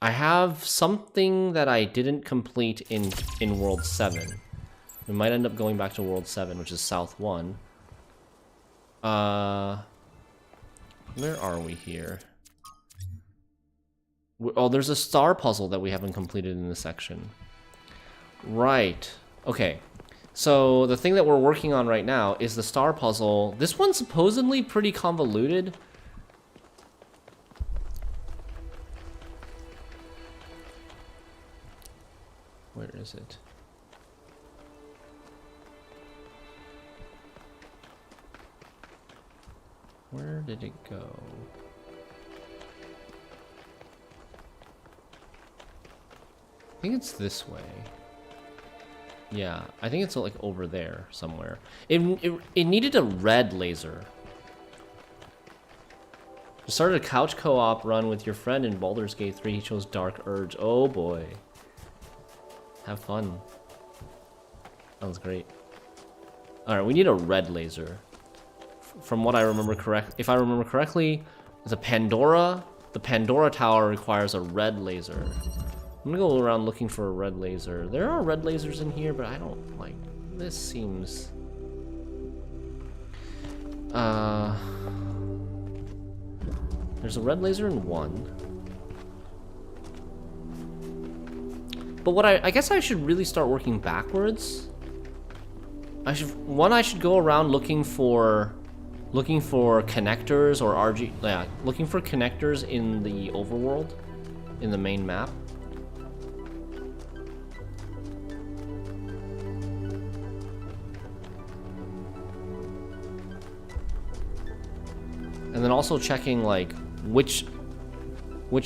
I have something that I didn't complete in World 7. We might end up going back to World 7, which is South 1. Where are we here? Oh, there's a star puzzle that we haven't completed in this section. Right. Okay. So the thing that we're working on right now is the star puzzle. This one's supposedly pretty convoluted. Where is it? Where did it go? I think it's this way. Yeah, I think it's like over there somewhere. It needed a red laser. You started a couch co-op run with your friend in Baldur's Gate 3. He chose Dark Urge. Oh boy. Have fun. Sounds great. Alright, we need a red laser. From what I remember if I remember correctly, the Pandora Tower requires a red laser. I'm gonna go around looking for a red laser. There are red lasers in here, but I don't like this. Seems there's a red laser in one. But what I guess I should really start working backwards. I should go around looking for connectors or looking for connectors in the overworld, in the main map. And then also checking like which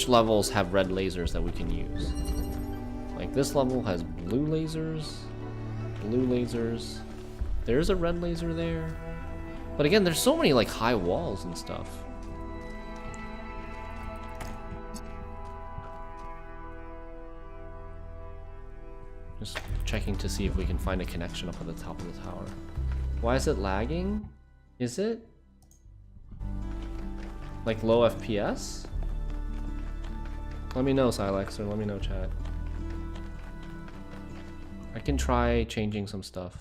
levels have red lasers that we can use. Like this level has blue lasers. There's a red laser there. But again, there's so many like high walls and stuff. Just checking to see if we can find a connection up at the top of the tower. Why is it lagging? Is it? Like low FPS? Let me know, Silex, or let me know, chat. I can try changing some stuff.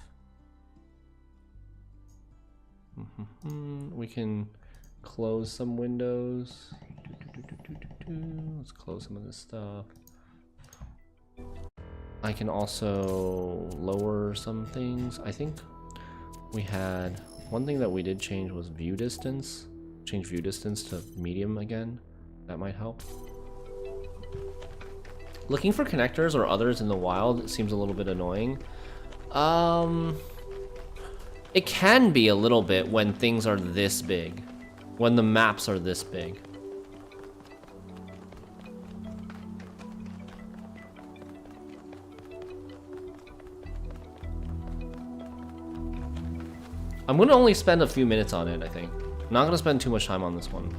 We can close some windows. Let's close some of this stuff. I can also lower some things. I think we had one thing that we did change was view distance. Change view distance to medium again. That might help. Looking for connectors or others in the wild seems a little bit annoying. It can be a little bit when things are this big. When the maps are this big. I'm gonna only spend a few minutes on it, I think. I'm not gonna spend too much time on this one.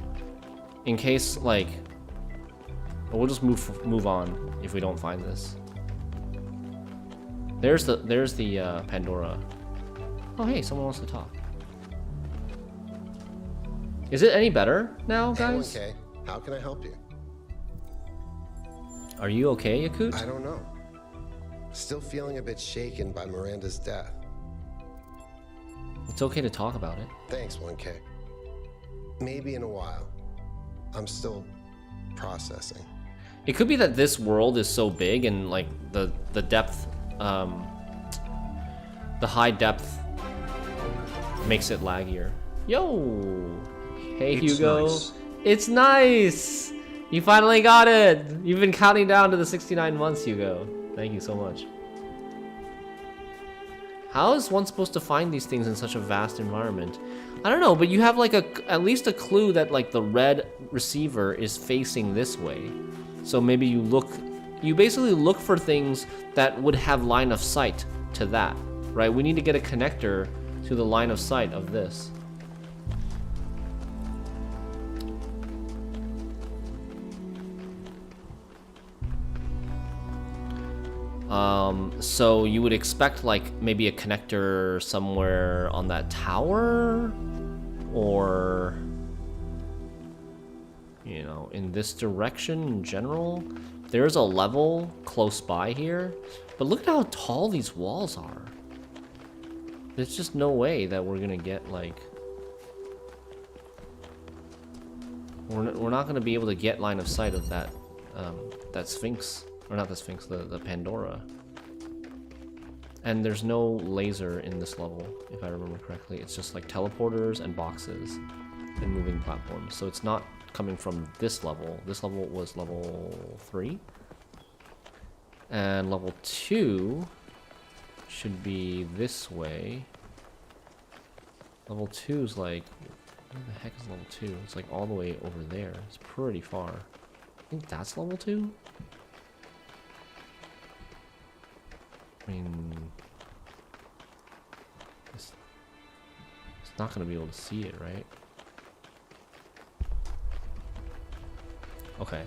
In case, like... We'll just move on if we don't find this. There's the Pandora. Oh hey, someone wants to talk. Is it any better now, guys? Hey, how can I help you? Are you okay, Yakut? I don't know. Still feeling a bit shaken by Miranda's death. It's okay to talk about it. Thanks, 1K. Maybe in a while. I'm still processing. It could be that this world is so big and like the depth, the high depth makes it laggier. Yo! Hey, Hugo. Nice. It's nice! You finally got it! You've been counting down to the 69 months, Hugo. Thank you so much. How is one supposed to find these things in such a vast environment? I don't know, but you have like at least a clue that like the red receiver is facing this way. So maybe you basically look for things that would have line of sight to that, right? We need to get a connector to the line of sight of this. So you would expect like maybe a connector somewhere on that tower, or you know, in this direction in general. there's a level close by here, but look at how tall these walls are. There's just no way that we're gonna get, like... We're not gonna be able to get line of sight of that, that Sphinx. Or not the Sphinx, the Pandora. And there's no laser in this level, if I remember correctly. It's just like teleporters and boxes and moving platforms. So it's not coming from this level. This level was level 3. And level 2 should be this way. Level 2 is like... Where the heck is level 2? It's like all the way over there. It's pretty far. I think that's level 2? I mean... It's not going to be able to see it, right? Okay.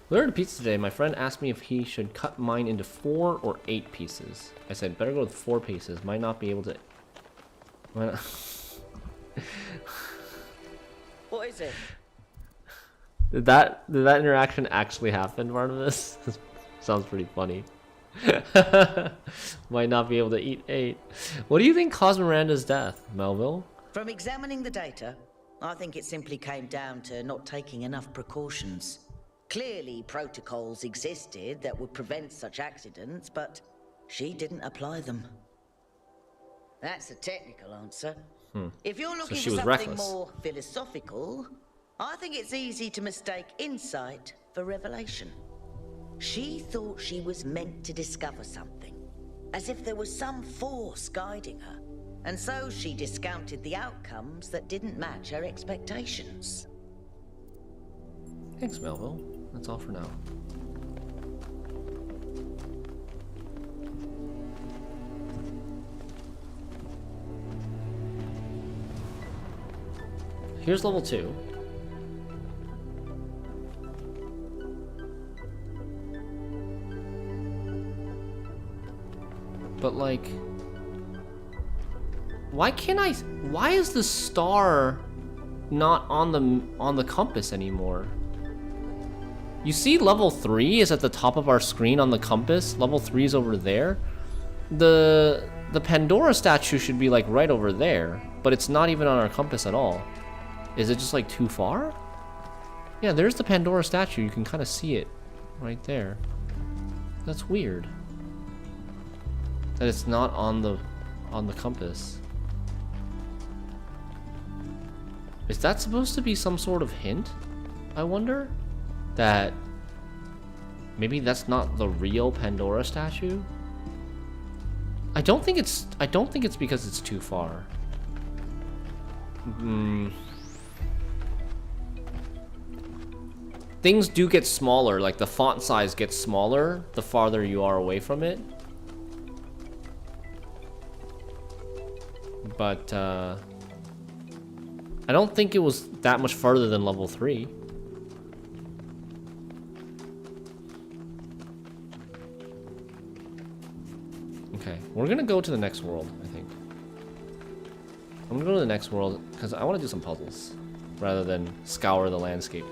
We ordered pizza today. My friend asked me if he should cut mine into 4 or 8 pieces. I said, better go with 4 pieces. Might not be able to... Might not... What is it? Did that interaction actually happen, Barnabas? Sounds pretty funny. Might not be able to eat 8. What do you think caused Miranda's death, Melville? From examining the data, I think it simply came down to not taking enough precautions. Clearly, protocols existed that would prevent such accidents, but she didn't apply them. That's a technical answer. If you're looking she for was something reckless. more philosophical, I think it's easy to mistake insight for revelation. She thought she was meant to discover something, as if there was some force guiding her, and so she discounted the outcomes that didn't match her expectations. Thanks, Melville. That's all for now. Here's level 2. But like, why is the star not on the compass anymore? You see level 3 is at the top of our screen on the compass. Level 3 is over there. The Pandora statue should be like right over there, but it's not even on our compass at all. Is it just like too far? Yeah, there's the Pandora statue. You can kind of see it right there. That's weird. That it's not on the compass. Is that supposed to be some sort of hint? I wonder that maybe that's not the real Pandora statue. I don't think it's because it's too far. Things do get smaller, like the font size gets smaller the farther you are away from it. But I don't think it was that much farther than level 3. Okay, we're gonna go to the next world, I think. I'm gonna go to the next world because I want to do some puzzles rather than scour the landscape.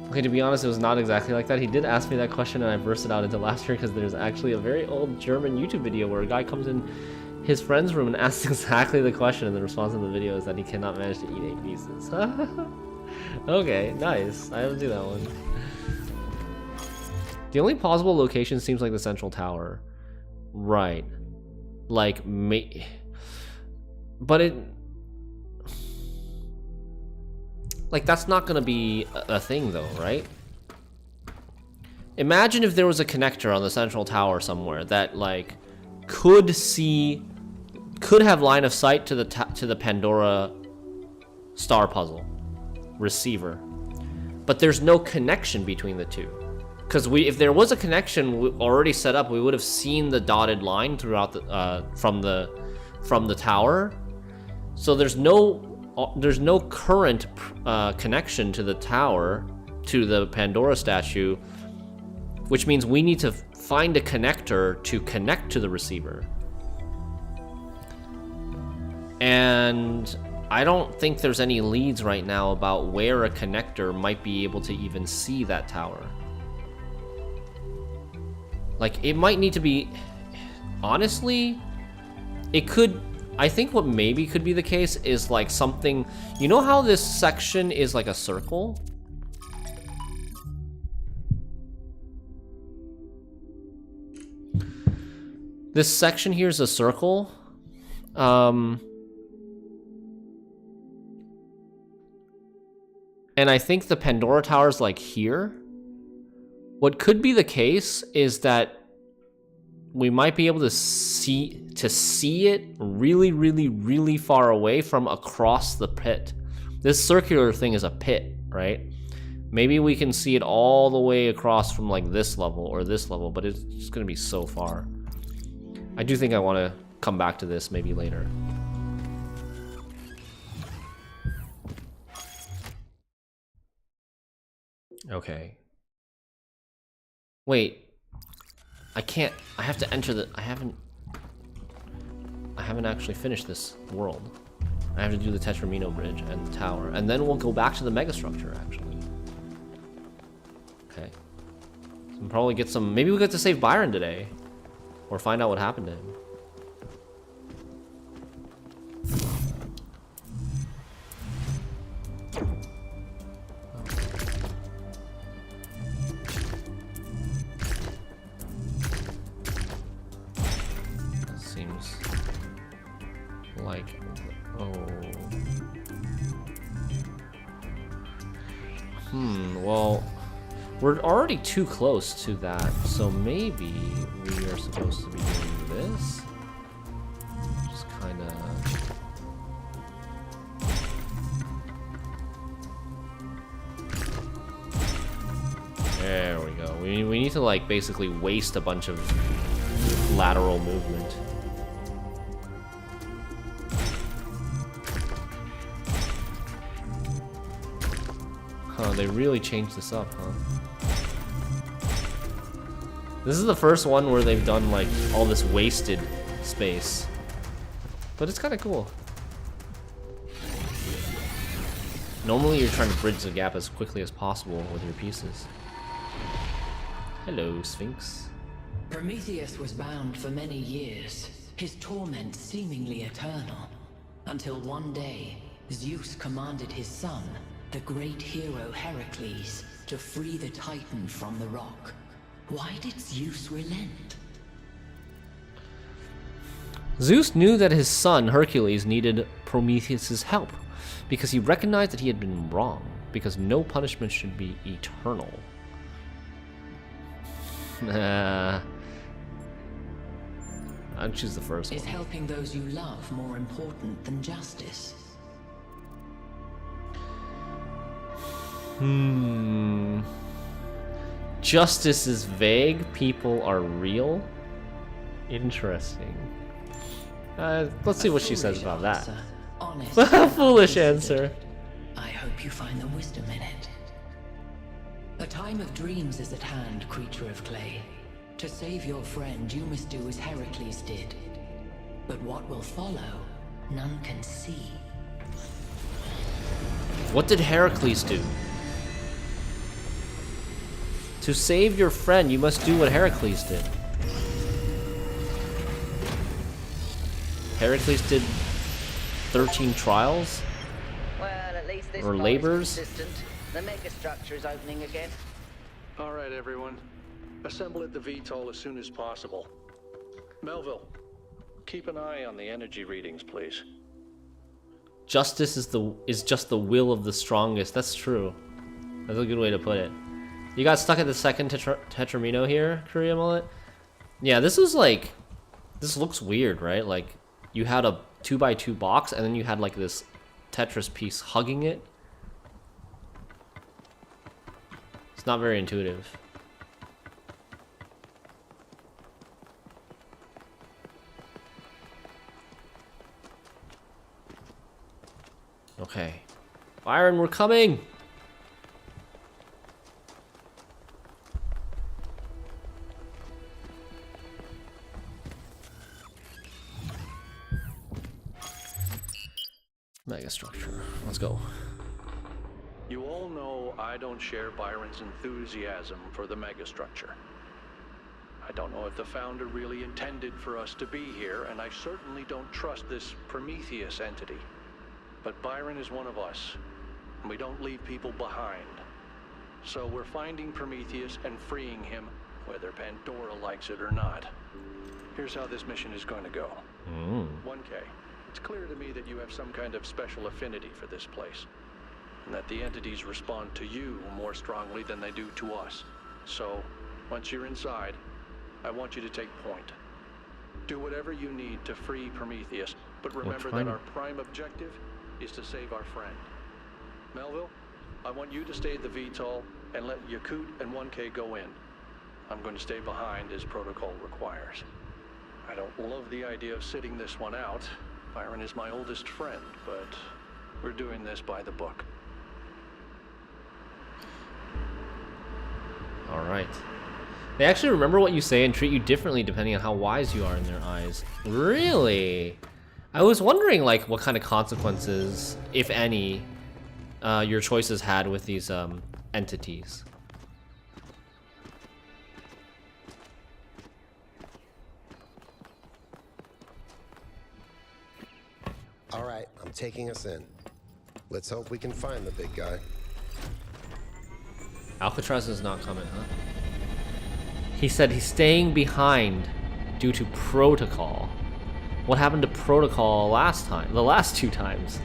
Okay, to be honest, it was not exactly like that. He did ask me that question and I bursted out into laughter because there's actually a very old German YouTube video where a guy comes in his friend's room and asks exactly the question, and the response in the video is that he cannot manage to eat 8 pieces. Okay, nice. I haven't seen that one. The only plausible location seems like the central tower. Right. Like, but it... Like, that's not gonna be a thing, though, right? Imagine if there was a connector on the central tower somewhere that, like, could have line of sight to the Pandora star puzzle receiver, but there's no connection between the two. Because if there was a connection already set up, we would have seen the dotted line throughout the from the tower. So there's no current connection to the tower, to the Pandora statue, which means we need to find a connector to connect to the receiver. And I don't think there's any leads right now about where a connector might be able to even see that tower. Like, it might need to be... Honestly, it could... I think what maybe could be the case is like something... You know how this section is like a circle? This section here is a circle. And I think the Pandora Tower is like here. What could be the case is that we might be able to see it really, really, really far away from across the pit. This circular thing is a pit, right? Maybe we can see it all the way across from like this level or this level, but it's just gonna be so far. I do think I want to come back to this maybe later. Okay. Wait. I can't. I have to enter the. I haven't actually finished this world. I have to do the Tetramino Bridge and the tower, and then we'll go back to the megastructure. Actually. Okay. So we'll probably get some. Maybe we get to save Byron today, or find out what happened to him. Well, we're already too close to that, so maybe we are supposed to be doing this. Just kind of... There we go. We need to, like, basically waste a bunch of lateral movement. Huh, they really changed this up, huh? This is the first one where they've done, like, all this wasted space. But it's kind of cool. Normally you're trying to bridge the gap as quickly as possible with your pieces. Hello, Sphinx. Prometheus was bound for many years, his torment seemingly eternal, until one day, Zeus commanded his son, the great hero Heracles, to free the Titan from the rock. Why did Zeus relent? Zeus knew that his son, Hercules, needed Prometheus' help, because he recognized that he had been wrong, because no punishment should be eternal. I'd choose the first one. Is helping those you love more important than justice? Justice is vague, people are real. Interesting. Let's see what she says about that. Honest, Foolish answer. I hope you find the wisdom in it. A time of dreams is at hand, creature of clay. To save your friend, you must do as Heracles did. But what will follow, none can see. What did Heracles do? To save your friend, you must do what Heracles did. Heracles did 13 trials? Well, at least this Or body's labors? consistent. The megastructure is opening again. All right, everyone. Assemble at the VTOL as soon as possible. Melville, keep an eye on the energy readings, please. Justice is just the will of the strongest. That's true. That's a good way to put it. You got stuck at the second Tetramino here, Korea Mullet? Yeah, this was like... This looks weird, right? Like, you had a 2x2 box, and then you had like this Tetris piece hugging it. It's not very intuitive. Okay. Byron, we're coming! Megastructure. You all know I don't share Byron's enthusiasm for the megastructure. I don't know if the Founder really intended for us to be here, and I certainly don't trust this Prometheus entity. But Byron is one of us, and we don't leave people behind. So we're finding Prometheus and freeing him, whether Pandora likes it or not. Here's how this mission is going to go. 1K, it's clear to me that you have some kind of special affinity for this place, and that the entities respond to you more strongly than they do to us. So, once you're inside, I want you to take point. Do whatever you need to free Prometheus, but remember that our prime objective is to save our friend. Melville, I want you to stay at the VTOL and let Yakut and 1K go in. I'm going to stay behind as protocol requires. I don't love the idea of sitting this one out. Byron is my oldest friend, but we're doing this by the book. All right. They actually remember what you say and treat you differently depending on how wise you are in their eyes. Really? I was wondering, like, what kind of consequences, if any, your choices had with these entities. All right, I'm taking us in. Let's hope we can find the big guy. Alcatraz is not coming, huh? He said he's staying behind due to protocol. What happened to protocol last time? The last 2 times?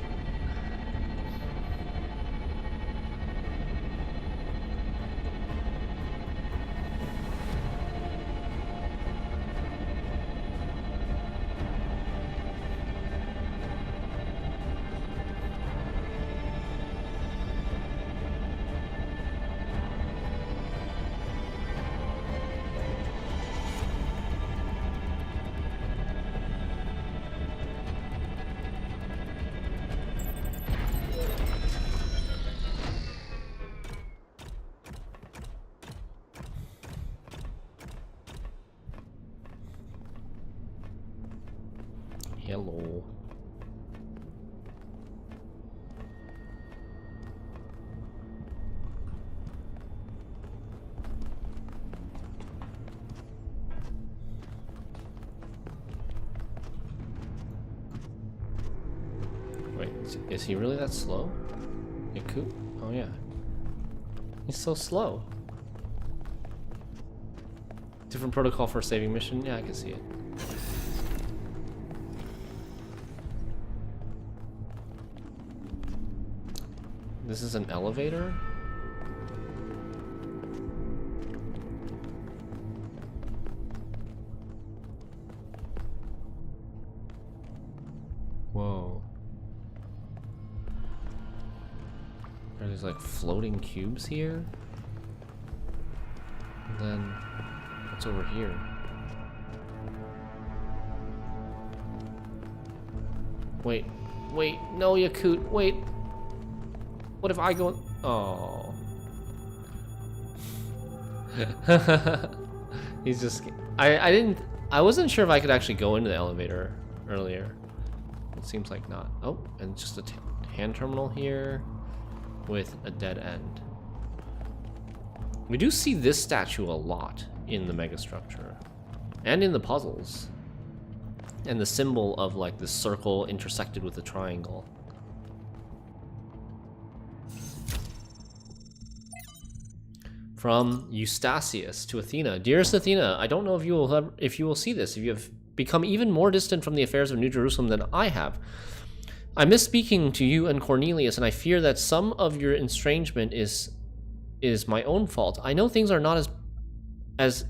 Hello. Wait, is he really that slow? Yakut? Oh yeah. He's so slow. Different protocol for a saving mission? Yeah, I can see it. This is an elevator? Whoa. Are these like floating cubes here? And then what's over here? Wait, no, Yakut, wait. What if I go? Oh. He's just. I wasn't sure if I could actually go into the elevator earlier. It seems like not. Oh, and just a hand terminal here with a dead end. We do see this statue a lot in the megastructure and in the puzzles. And the symbol of like the circle intersected with the triangle. From Eustachius to Athena. Dearest Athena, I don't know if you will see this, if you have become even more distant from the affairs of New Jerusalem than I have. I miss speaking to you and Cornelius, and I fear that some of your estrangement is my own fault. I know things are not as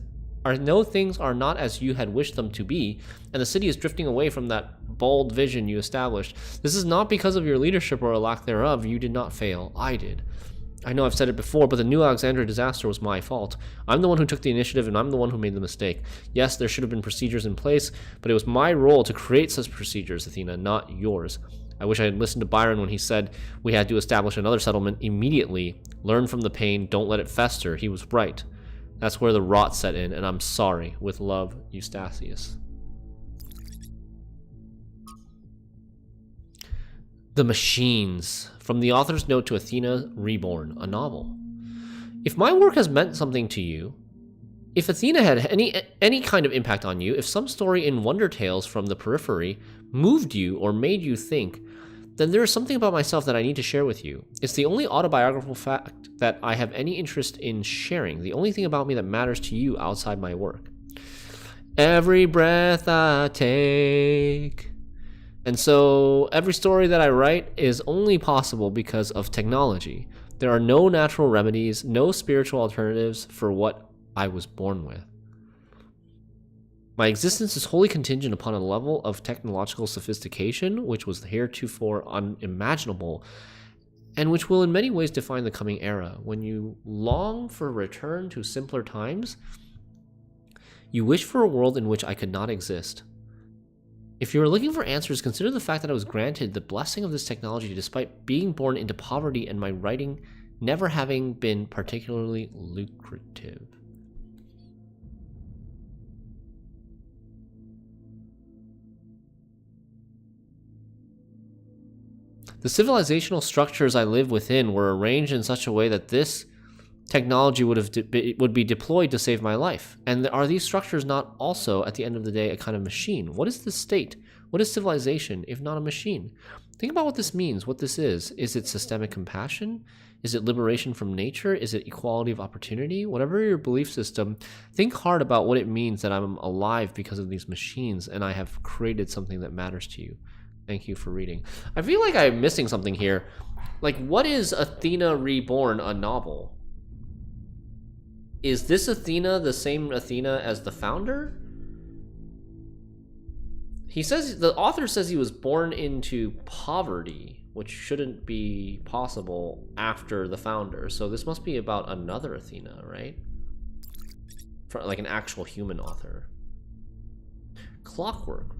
you had wished them to be, and the city is drifting away from that bold vision you established. This is not because of your leadership or a lack thereof. You did not fail. I did. I know I've said it before, but the New Alexandria disaster was my fault. I'm the one who took the initiative, and I'm the one who made the mistake. Yes, there should have been procedures in place, but it was my role to create such procedures, Athena, not yours. I wish I had listened to Byron when he said we had to establish another settlement immediately. Learn from the pain, don't let it fester. He was right. That's where the rot set in, and I'm sorry. With love, Eustachius. The Machines, from the author's note to Athena Reborn, a novel. If my work has meant something to you, if Athena had any kind of impact on you, if some story in Wonder Tales from the Periphery moved you or made you think, then there is something about myself that I need to share with you. It's the only autobiographical fact that I have any interest in sharing, the only thing about me that matters to you outside my work. Every breath I take. And so every story that I write is only possible because of technology. There are no natural remedies, no spiritual alternatives for what I was born with. My existence is wholly contingent upon a level of technological sophistication which was heretofore unimaginable, and which will in many ways define the coming era. When you long for a return to simpler times, you wish for a world in which I could not exist. If you are looking for answers, consider the fact that I was granted the blessing of this technology despite being born into poverty and my writing never having been particularly lucrative. The civilizational structures I live within were arranged in such a way that this technology would be deployed to save my life. And are these structures not also, at the end of the day, a kind of machine? What is the state? What is civilization, if not a machine? Think about what this means, what this is. Is it systemic compassion? Is it liberation from nature? Is it equality of opportunity? Whatever your belief system, think hard about what it means that I'm alive because of these machines and I have created something that matters to you. Thank you for reading. I feel like I'm missing something here. Like, what is Athena Reborn, a novel? Is this Athena the same Athena as the founder? He says, the author says he was born into poverty, which shouldn't be possible after the founder. So this must be about another Athena, right? Like an actual human author. Clockwork.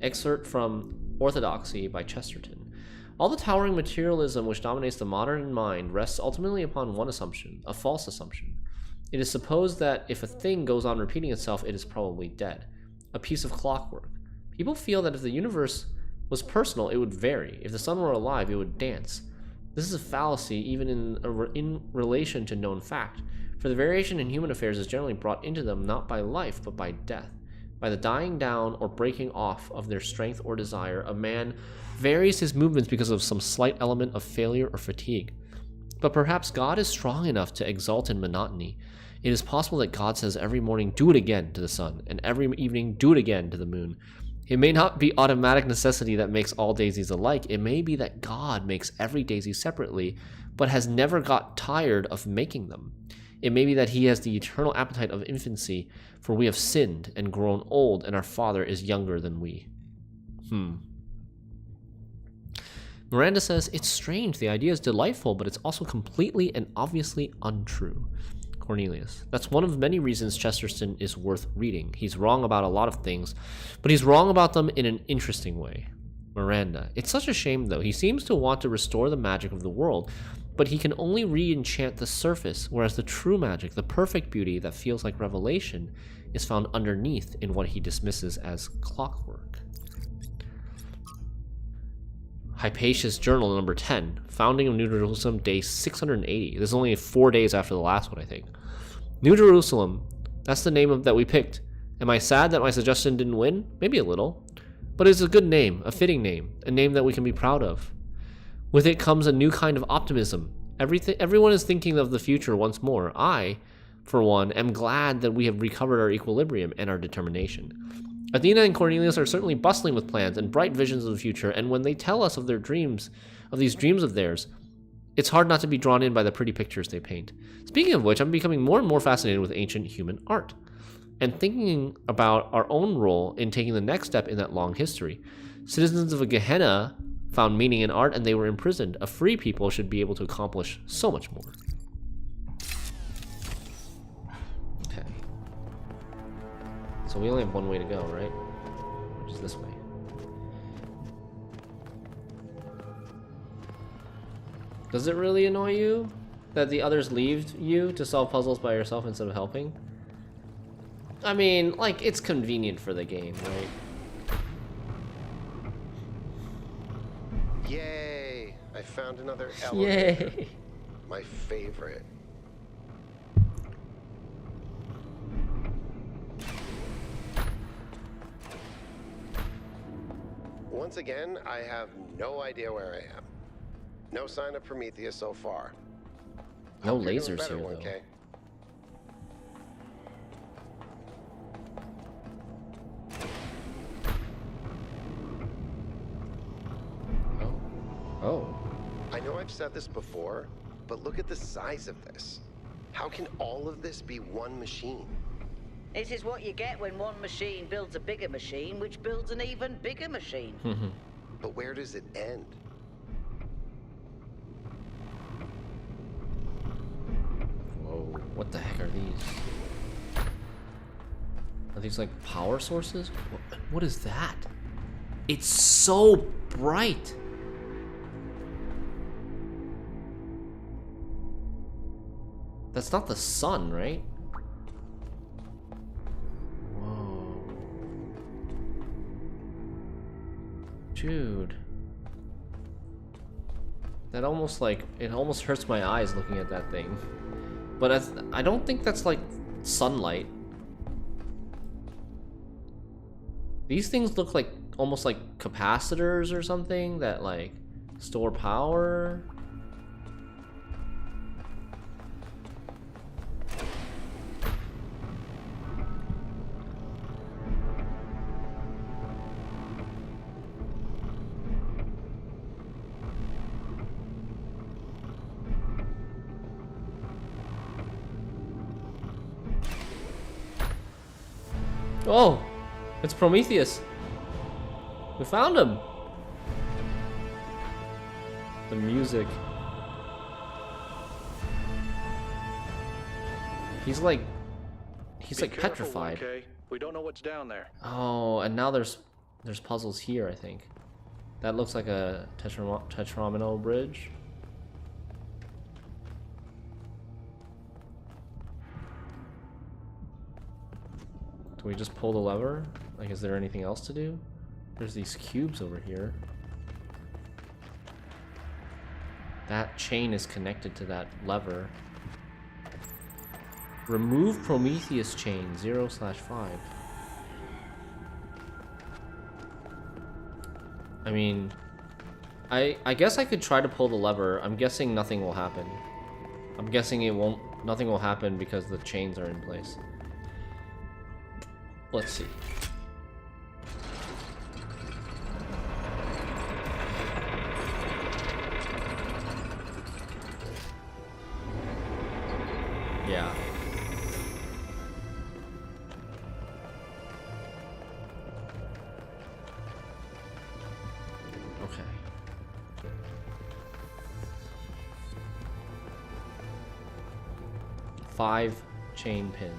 Excerpt from Orthodoxy by Chesterton. All the towering materialism which dominates the modern mind rests ultimately upon one assumption, a false assumption. It is supposed that if a thing goes on repeating itself, it is probably dead. A piece of clockwork. People feel that if the universe was personal, it would vary. If the sun were alive, it would dance. This is a fallacy even in relation to known fact, for the variation in human affairs is generally brought into them not by life, but by death. By the dying down or breaking off of their strength or desire, a man varies his movements because of some slight element of failure or fatigue. But perhaps God is strong enough to exult in monotony. It is possible that God says every morning, do it again to the sun, and every evening, do it again to the moon. It may not be automatic necessity that makes all daisies alike. It may be that God makes every daisy separately, but has never got tired of making them. It may be that he has the eternal appetite of infancy, for we have sinned and grown old, and our Father is younger than we. Miranda says, it's strange, the idea is delightful, but it's also completely and obviously untrue. Cornelius, that's one of many reasons Chesterton is worth reading. He's wrong about a lot of things, but he's wrong about them in an interesting way. Miranda, it's such a shame though. He seems to want to restore the magic of the world, but he can only re-enchant the surface, whereas the true magic, the perfect beauty that feels like revelation, is found underneath in what he dismisses as clockwork. Hypatia's Journal, number 10, Founding of New Jerusalem, day 680. This is only 4 days after the last one, I think. New Jerusalem, that's the name that we picked. Am I sad that my suggestion didn't win? Maybe a little. But it's a good name, a fitting name, a name that we can be proud of. With it comes a new kind of optimism. Everyone is thinking of the future once more. I, for one, am glad that we have recovered our equilibrium and our determination. Athena and Cornelius are certainly bustling with plans and bright visions of the future, and when they tell us of their dreams, of these dreams of theirs, it's hard not to be drawn in by the pretty pictures they paint. Speaking of which, I'm becoming more and more fascinated with ancient human art, and thinking about our own role in taking the next step in that long history. Citizens of a Gehenna found meaning in art and they were imprisoned. A free people should be able to accomplish so much more. Okay. So we only have one way to go, right? Which is this way. Does it really annoy you that the others leave you to solve puzzles by yourself instead of helping? I mean, like, it's convenient for the game, right? found another elevator. Yay! My favorite. Once again, I have no idea where I am. No sign of Prometheus so far. No Hope you're doing lasers better, here, 1K. Oh. Oh. I know I've said this before, but look at the size of this. How can all of this be one machine? This is what you get when one machine builds a bigger machine, which builds an even bigger machine. But where does it end? Whoa. What the heck are these? Are these like power sources? What is that? It's so bright. That's not the sun, right? Whoa. Dude. That almost like, it almost hurts my eyes looking at that thing. But I don't think that's like sunlight. These things look like almost like capacitors or something that like store power. Oh, it's Prometheus. We found him. The music. He's like Careful, petrified. 1K. We don't know what's down there. Oh, and now there's puzzles here, I think. That looks like a tetromino bridge. Do we just pull the lever? Like, is there anything else to do? There's these cubes over here. That chain is connected to that lever. Remove Prometheus chain 0/5. I mean, I guess I could try to pull the lever. I'm guessing nothing will happen. I'm guessing nothing will happen because the chains are in place. Let's see. Yeah. Okay. Five chain pins.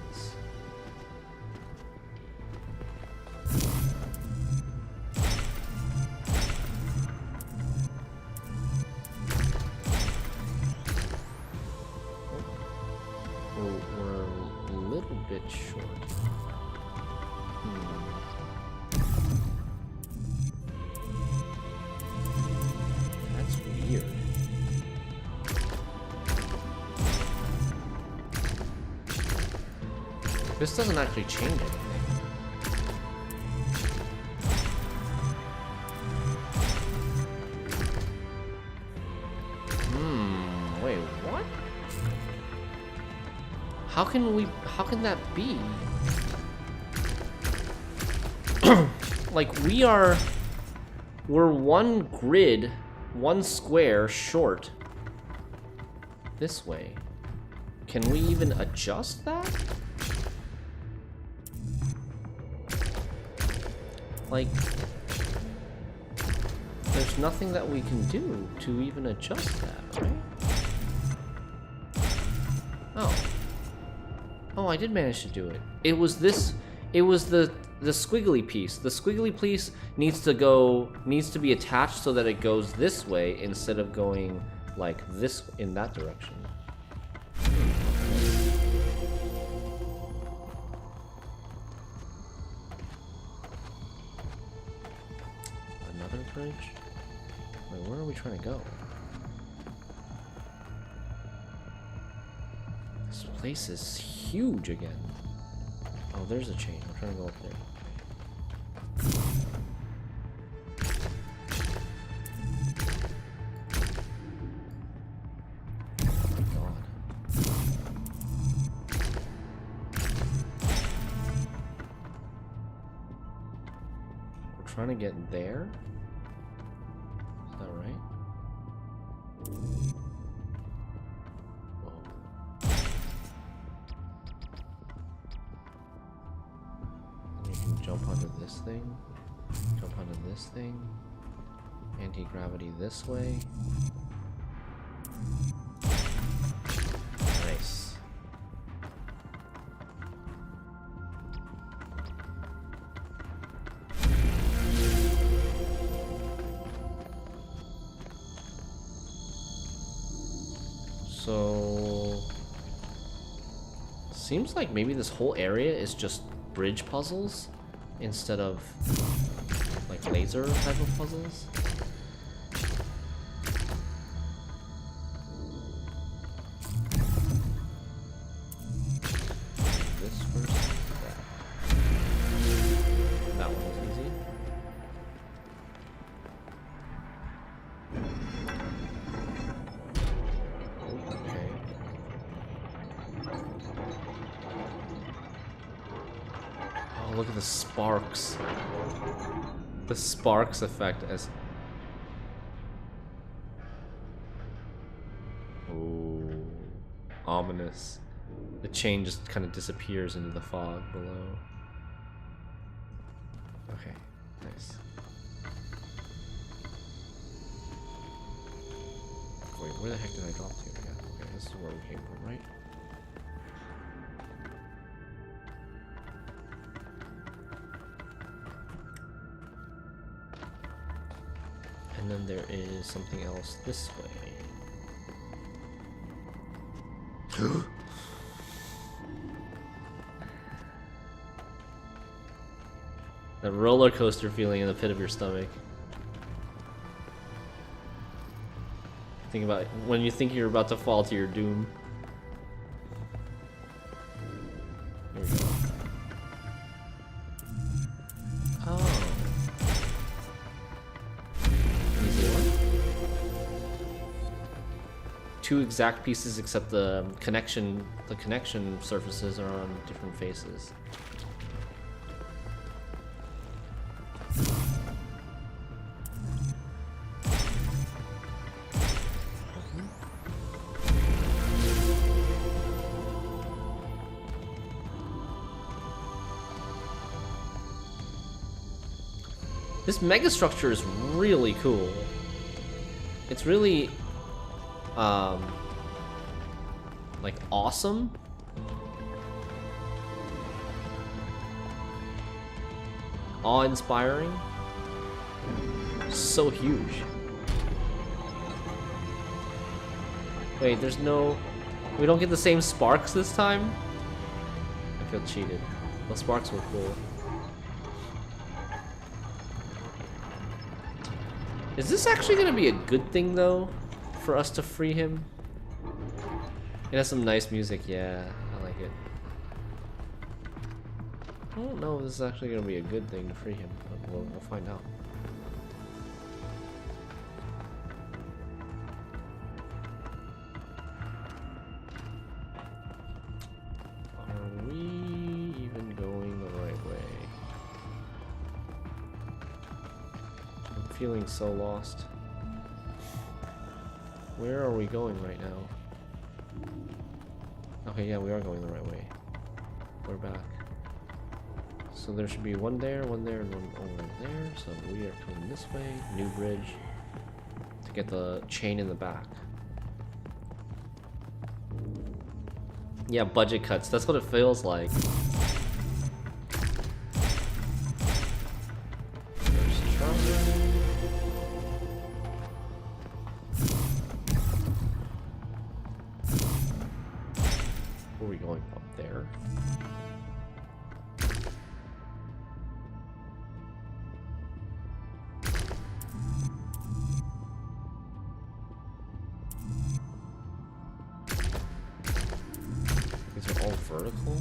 We're a little bit short. That's weird. This doesn't actually change anything. Wait, what? How can that be? Like, we're one grid, one square short this way. Can we even adjust that? Like, there's nothing that we can do to even adjust that, right? Oh, I did manage to do it. It was the squiggly piece. The squiggly piece needs to be attached so that it goes this way instead of going like this in that direction. Another bridge? Wait, where are we trying to go? This place is huge again. Oh, there's a chain. I'm trying to go up there. Trying to get there? Is that right? Whoa. And you can jump onto this thing, jump onto this thing, anti-gravity this way. Nice. So, seems like maybe this whole area is just bridge puzzles instead of like laser type of puzzles. This first, that one was easy. Look at the sparks. The sparks effect as... Ooh, ominous. The chain just kind of disappears into the fog below. Okay, nice. Wait, where the heck did I drop to? Yeah, okay, this is where we came from, right? And then there is something else this way. That roller coaster feeling in the pit of your stomach. Think about it, when you think you're about to fall to your doom. Here we go. Oh. Easy one. Two exact pieces, except the connection surfaces are on different faces. This megastructure is really cool. It's really, like awesome. Awe-inspiring. So huge. Wait, there's no... We don't get the same sparks this time? I feel cheated. Those sparks were cool. Is this actually gonna be a good thing though, for us to free him? It has some nice music, yeah, I like it. I don't know if this is actually gonna be a good thing to free him, but we'll find out. Are we even going the right way? Feeling so lost. Where are we going right now? Okay, yeah, we are going the right way. We're back. So there should be one there, and one over there. So we are coming this way. New bridge. To get the chain in the back. Yeah, budget cuts. That's what it feels like. Where are we going? Up there? vertical?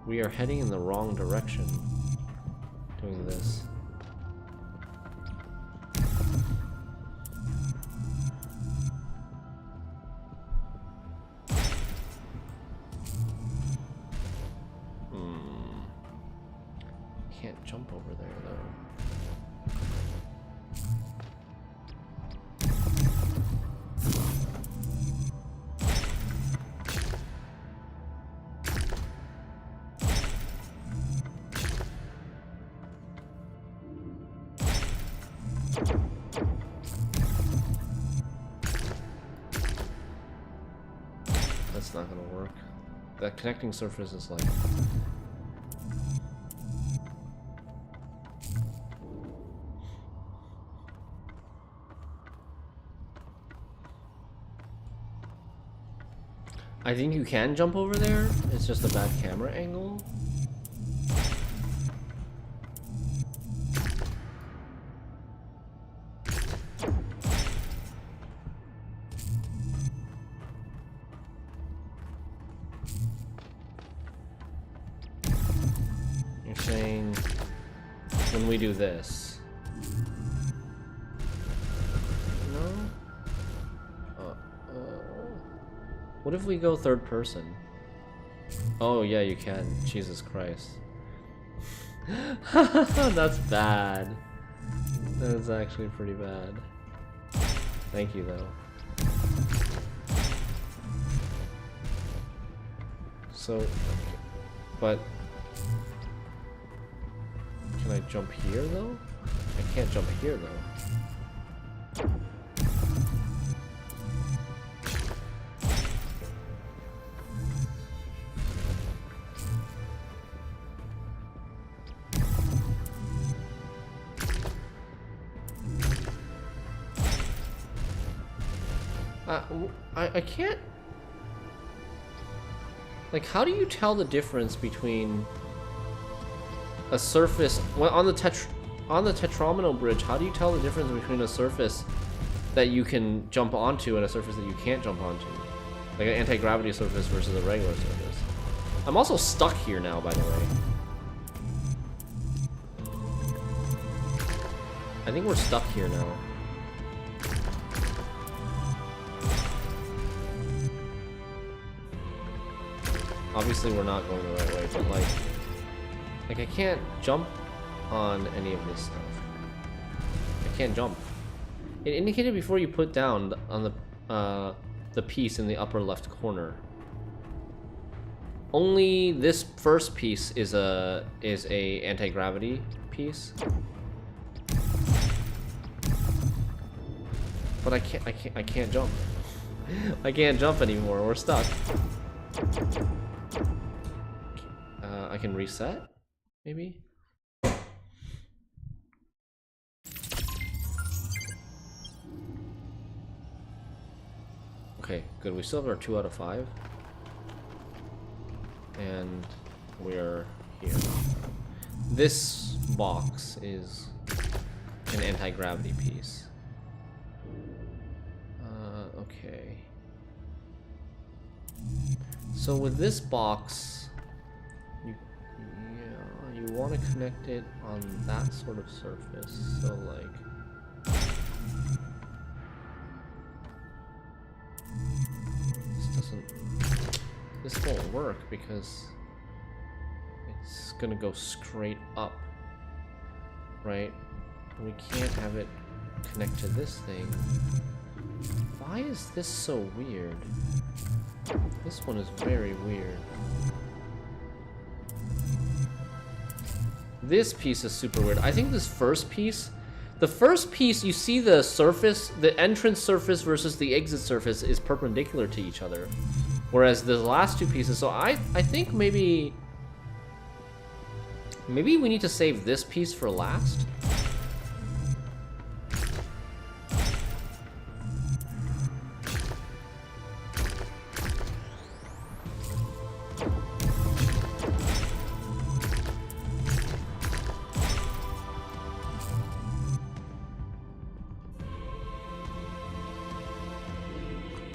We are heading in the wrong direction doing this. Can't jump over there though. That's not gonna work. That connecting surface is like... I think you can jump over there, it's just a bad camera angle. You're saying when we do this. No? What if we go third person? Oh yeah, you can. Jesus Christ. That's bad. That's actually pretty bad. Thank you though. So, but can I jump here though? I can't jump here though. I can't... Like, how do you tell the difference between a surface... Well, on the Tetromino Bridge, how do you tell the difference between a surface that you can jump onto and a surface that you can't jump onto? Like an anti-gravity surface versus a regular surface. I'm also stuck here now, by the way. I think we're stuck here now. Obviously we're not going the right way, but like I can't jump on any of this stuff. I can't jump. It indicated before you put down on the piece in the upper left corner. Only this first piece is a anti-gravity piece. But I can't jump. I can't jump anymore. We're stuck. I can reset, maybe? Okay, good. We still have our 2 out of 5. And we're here. This box is an anti-gravity piece. Okay. So with this box, you want to connect it on that sort of surface. So like, this won't work because it's gonna go straight up, right? We can't have it connect to this thing. Why is this so weird? This one is very weird. This piece is super weird. I think this first piece, the first piece, you see the surface, the entrance surface versus the exit surface is perpendicular to each other. Whereas the last 2 pieces, so I think maybe we need to save this piece for last.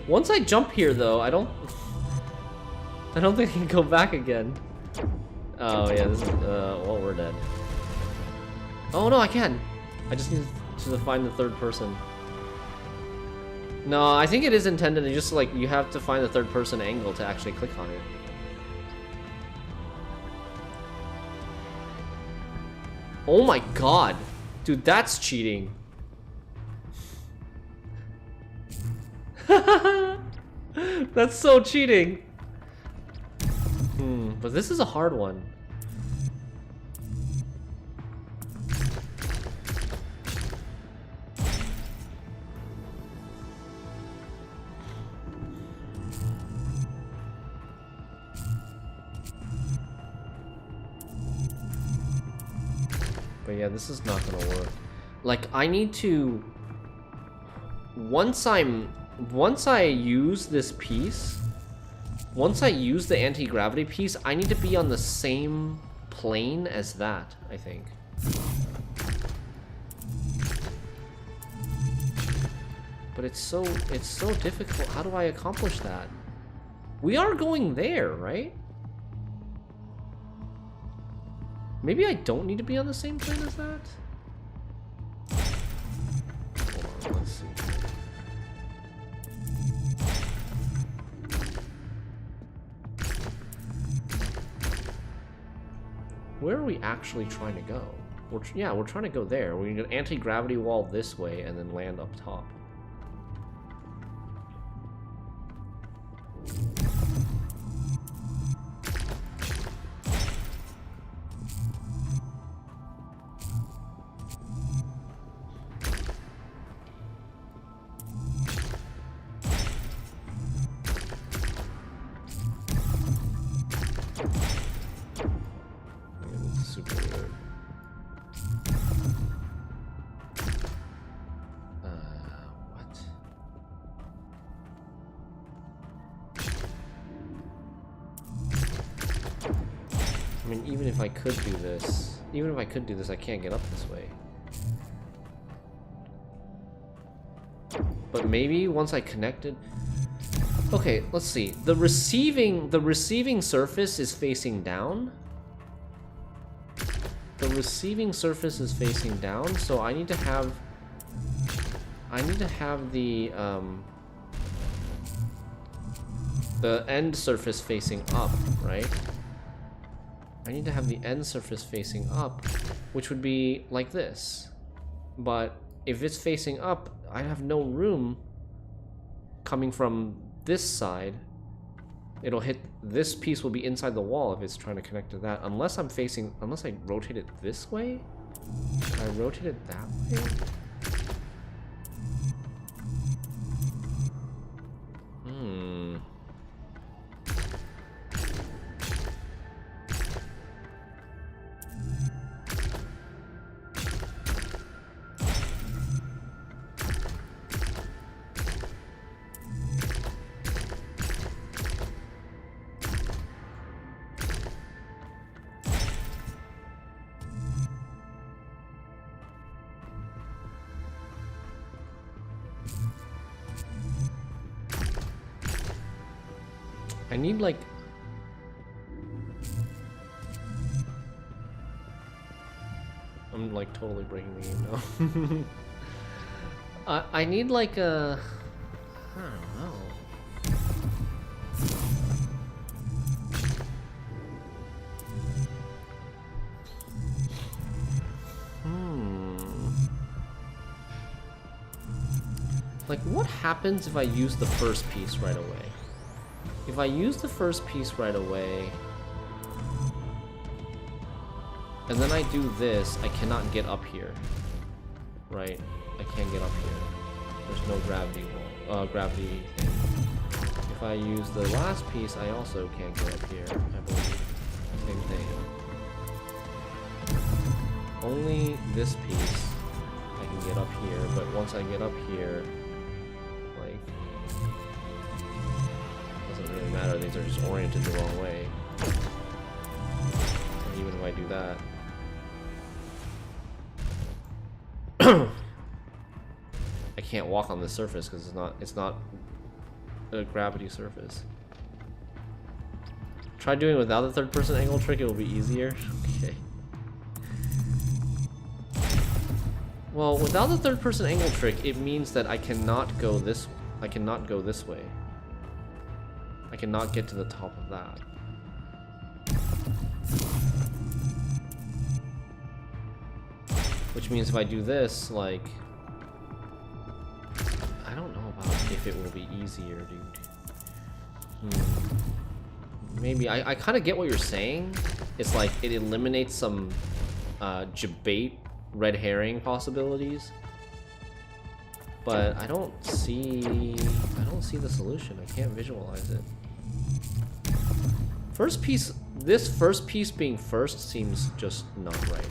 Once I jump here, though, I don't think I can go back again. Oh yeah, this is well, we're dead. Oh no, I can. I just need to find the third person. No, I think it is intended to just like you have to find the third person angle to actually click on it. Oh my god, dude, that's cheating. That's so cheating. But this is a hard one. But yeah, this is not gonna work. Like, I need to... Once I use this piece, once I use the anti-gravity piece, I need to be on the same plane as that, I think. But it's so difficult. How do I accomplish that? We are going there, right? Maybe I don't need to be on the same plane as that? Hold on, let's see. Where are we actually trying to go? Yeah, we're trying to go there. We're gonna anti-gravity wall this way and then land up top. I mean, even if I could do this, I can't get up this way. But maybe once I connected... Okay, let's see. The receiving surface is facing down. The receiving surface is facing down, so I need to have the end surface facing up, right? I need to have the end surface facing up, which would be like this. But if it's facing up, I have no room coming from this side. It'll hit, this piece will be inside the wall if it's trying to connect to that. Unless I rotate it this way? Can I rotate it that way? I need like... I'm like totally breaking the game now. I need like a... I don't know. Like, what happens if I use the first piece right away? If I use the first piece right away, and then I do this, I cannot get up here. Right? I can't get up here. There's no gravity thing. If I use the last piece, I also can't get up here, I believe. Same thing. Only this piece I can get up here, but once I get up here, like, doesn't really matter, these are just oriented the wrong way. And even if I do that, I can't walk on the surface because it's not gravity surface. Try doing it without the third-person angle trick, it will be easier. Okay. Well, without the third-person angle trick, it means that I cannot go this way. I cannot go this way. I cannot get to the top of that. Which means if I do this, like... I don't know about if it will be easier, dude. Maybe. I kind of get what you're saying. It's like it eliminates some debate, red herring possibilities. But I don't see the solution. I can't visualize it. First piece, this first piece being first seems just not right.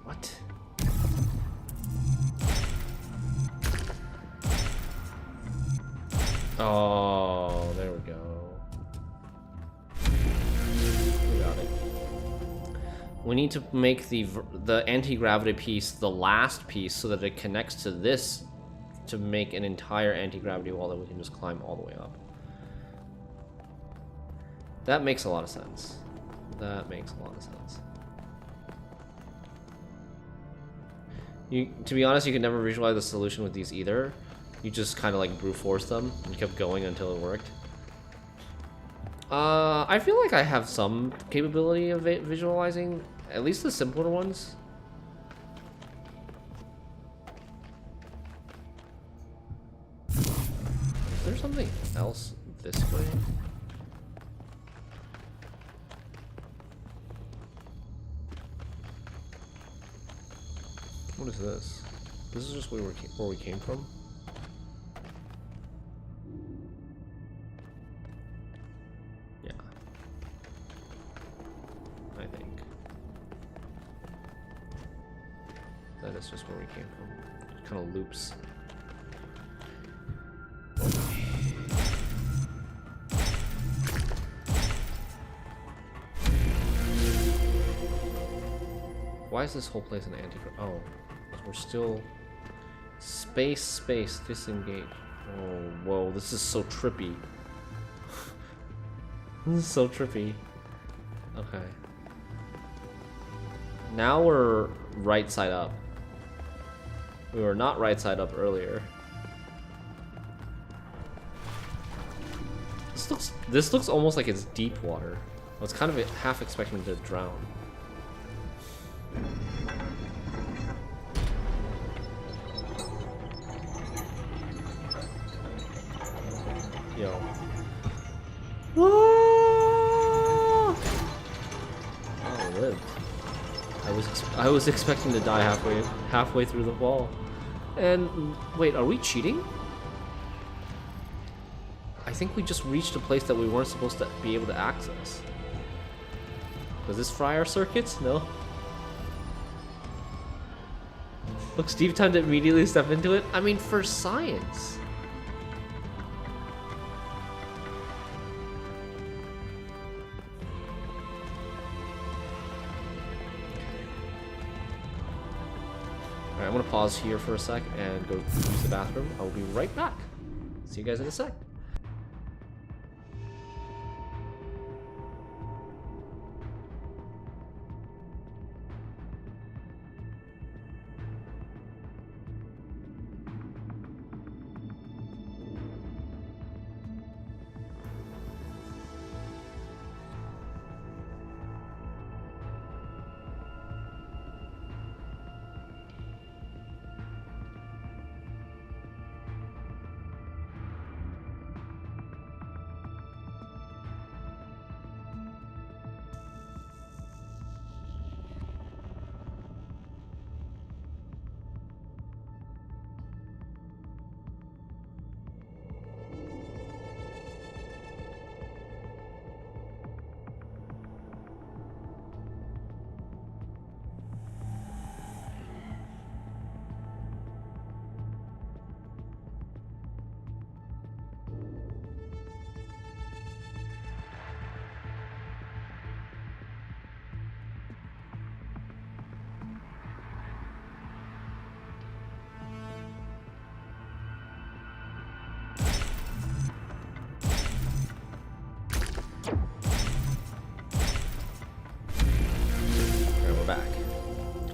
What? Oh, there we go. We got it. We need to make the anti-gravity piece the last piece so that it connects to this to make an entire anti-gravity wall that we can just climb all the way up. That makes a lot of sense. That makes a lot of sense. To be honest, you can never visualize the solution with these either. You just kind of like brute force them and kept going until it worked. I feel like I have some capability of visualizing, at least the simpler ones. Is there something else this way? What is this? This is just where we came from? Yeah. I think. That is just where we came from. It kind of loops. Why is this whole place an anti-gravity? Oh. We're still space disengage. Oh, whoa, this is so trippy. This is so trippy. Okay. Now we're right side up. We were not right side up earlier. This looks almost like it's deep water. I was kind of half expecting to drown. Yo. Oh, I lived. I was expecting to die halfway through the wall. And wait, are we cheating? I think we just reached a place that we weren't supposed to be able to access. Does this fry our circuits? No. Look, Steve time to immediately step into it. I mean, for science. Alright, I'm gonna pause here for a sec and go use the bathroom. I will be right back. See you guys in a sec.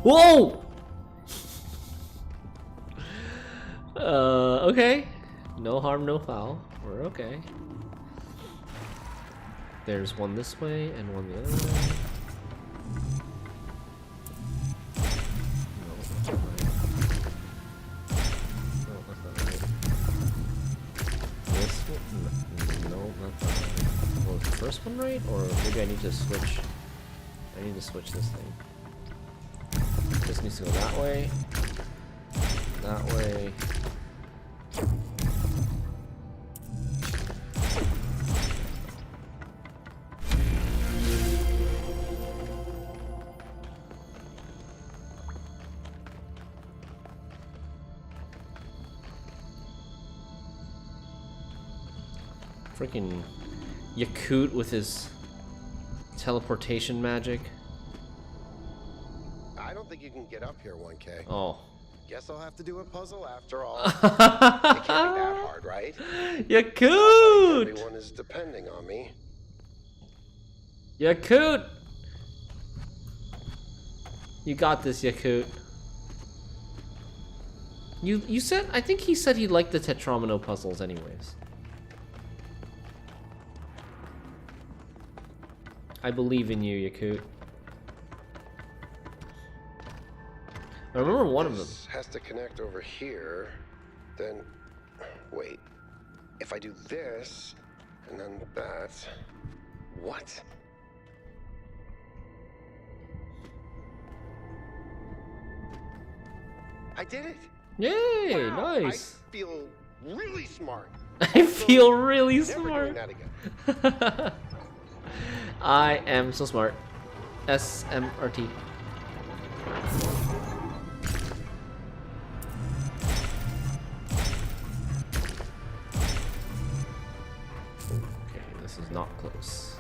Whoa! Okay. No harm, no foul. We're okay. There's one this way and one the other way. No, that's not right. No, that's not right. This one? No, that's not right. Was the first one right? Or maybe I need to switch. I need to switch this thing. This needs to go that way. That way. Freaking Yakut with his teleportation magic. I don't think you can get up here, 1K. Oh. Guess I'll have to do a puzzle after all. It can't be that hard, right? Yakut! Everyone is depending on me. Yakut! You got this, Yakut. You said, I think he said he liked the Tetramino puzzles anyways. I believe in you, Yakut. I remember one of them. This has to connect over here. Then, wait. If I do this, and then that, what? I did it! Yay, Wow, nice. I feel really smart. I feel really Never smart. doing that again. I am so smart. SMRT. Okay, this is not close.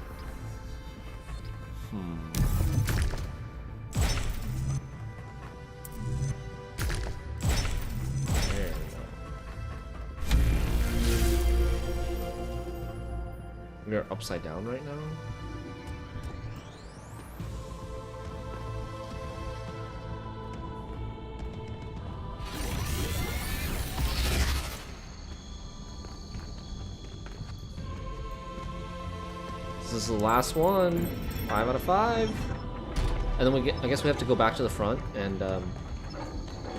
There we go. We are upside down right now. This is the last one. 5 out of 5. And then I guess we have to go back to the front and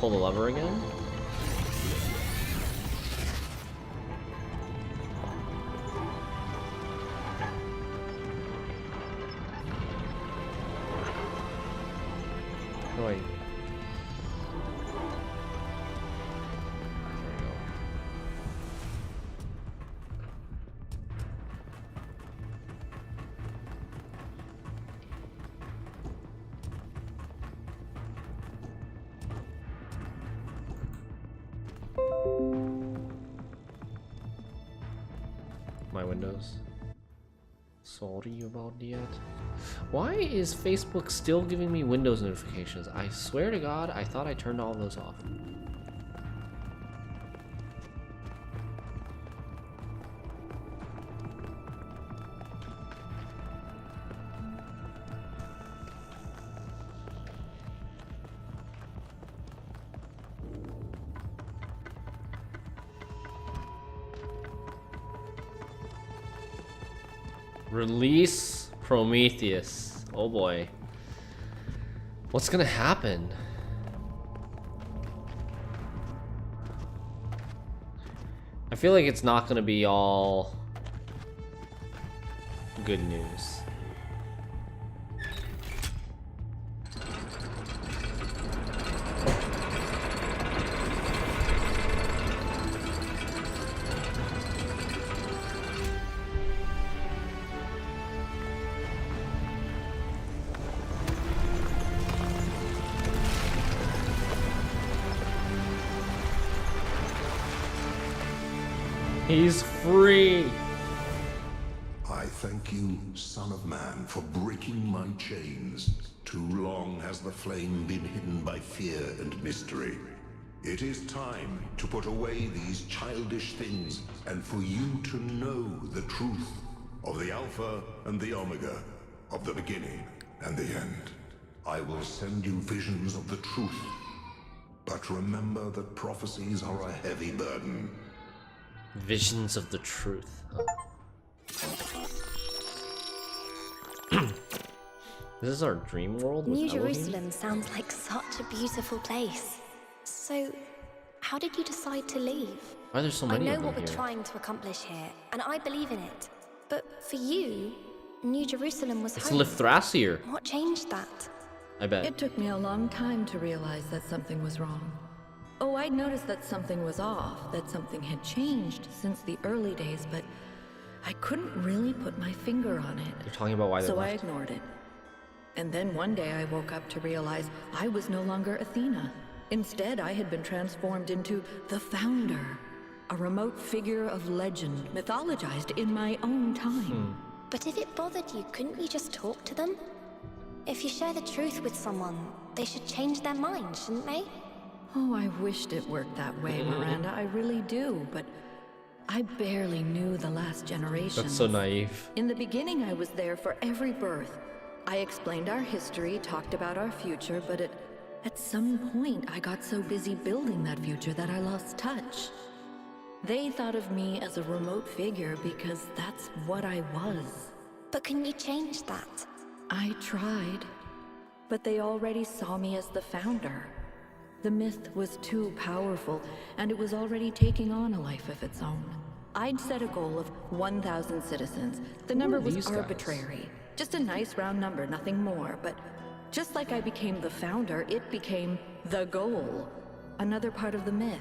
pull the lever again. How do I... My windows. Sorry about that. Why is Facebook still giving me Windows notifications? I swear to God, I thought I turned all those off. Release Prometheus. Oh boy. What's gonna happen? I feel like it's not gonna be all good news. He's free. I thank you, Son of Man, for breaking my chains. Too long has the flame been hidden by fear and mystery. It is time to put away these childish things and for you to know the truth of the Alpha and the Omega, of the beginning and the end. I will send you visions of the truth. But remember that prophecies are a heavy burden. Visions of the truth. This is our dream world with New Elohim? Jerusalem sounds like such a beautiful place. So, how did you decide to leave? Why are there so I many know of them what we're here? trying to accomplish here, and I believe in it. But for you, New Jerusalem was It's home. Lithrasier, What changed that? I bet. It took me a long time to realize that something was wrong. Oh, I'd noticed that something was off, that something had changed since the early days, but I couldn't really put my finger on it. You're talking about why they So I left. ignored it. And then one day I woke up to realize I was no longer Athena. Instead, I had been transformed into the Founder, a remote figure of legend, mythologized in my own time. But if it bothered you, couldn't you just talk to them? If you share the truth with someone, they should change their mind, shouldn't they? Oh, I wished it worked that way, Miranda. I really do, but I barely knew the last generation. That's so naive. In the beginning, I was there for every birth. I explained our history, talked about our future, but at some point, I got so busy building that future that I lost touch. They thought of me as a remote figure because that's what I was. But can you change that? I tried, but they already saw me as the Founder. The myth was too powerful, and it was already taking on a life of its own. I'd set a goal of 1,000 citizens. The number was these guys? arbitrary. Just a nice round number, nothing more. But just like I became the Founder, it became the goal. Another part of the myth.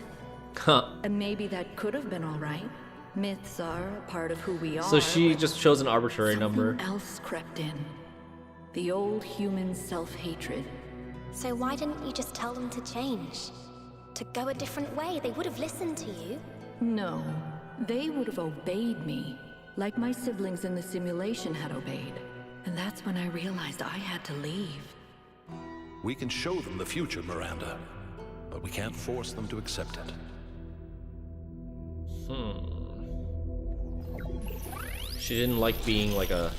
Huh. And maybe that could have been all right. Myths are a part of who we are. So she but just chose an arbitrary number. something else crept in. The old human self-hatred. So why didn't you just tell them to change? To go a different way? They would have listened to you. No, they would have obeyed me, like my siblings in the simulation had obeyed. And that's when I realized I had to leave. We can show them the future, Miranda, but we can't force them to accept it. She didn't like being like a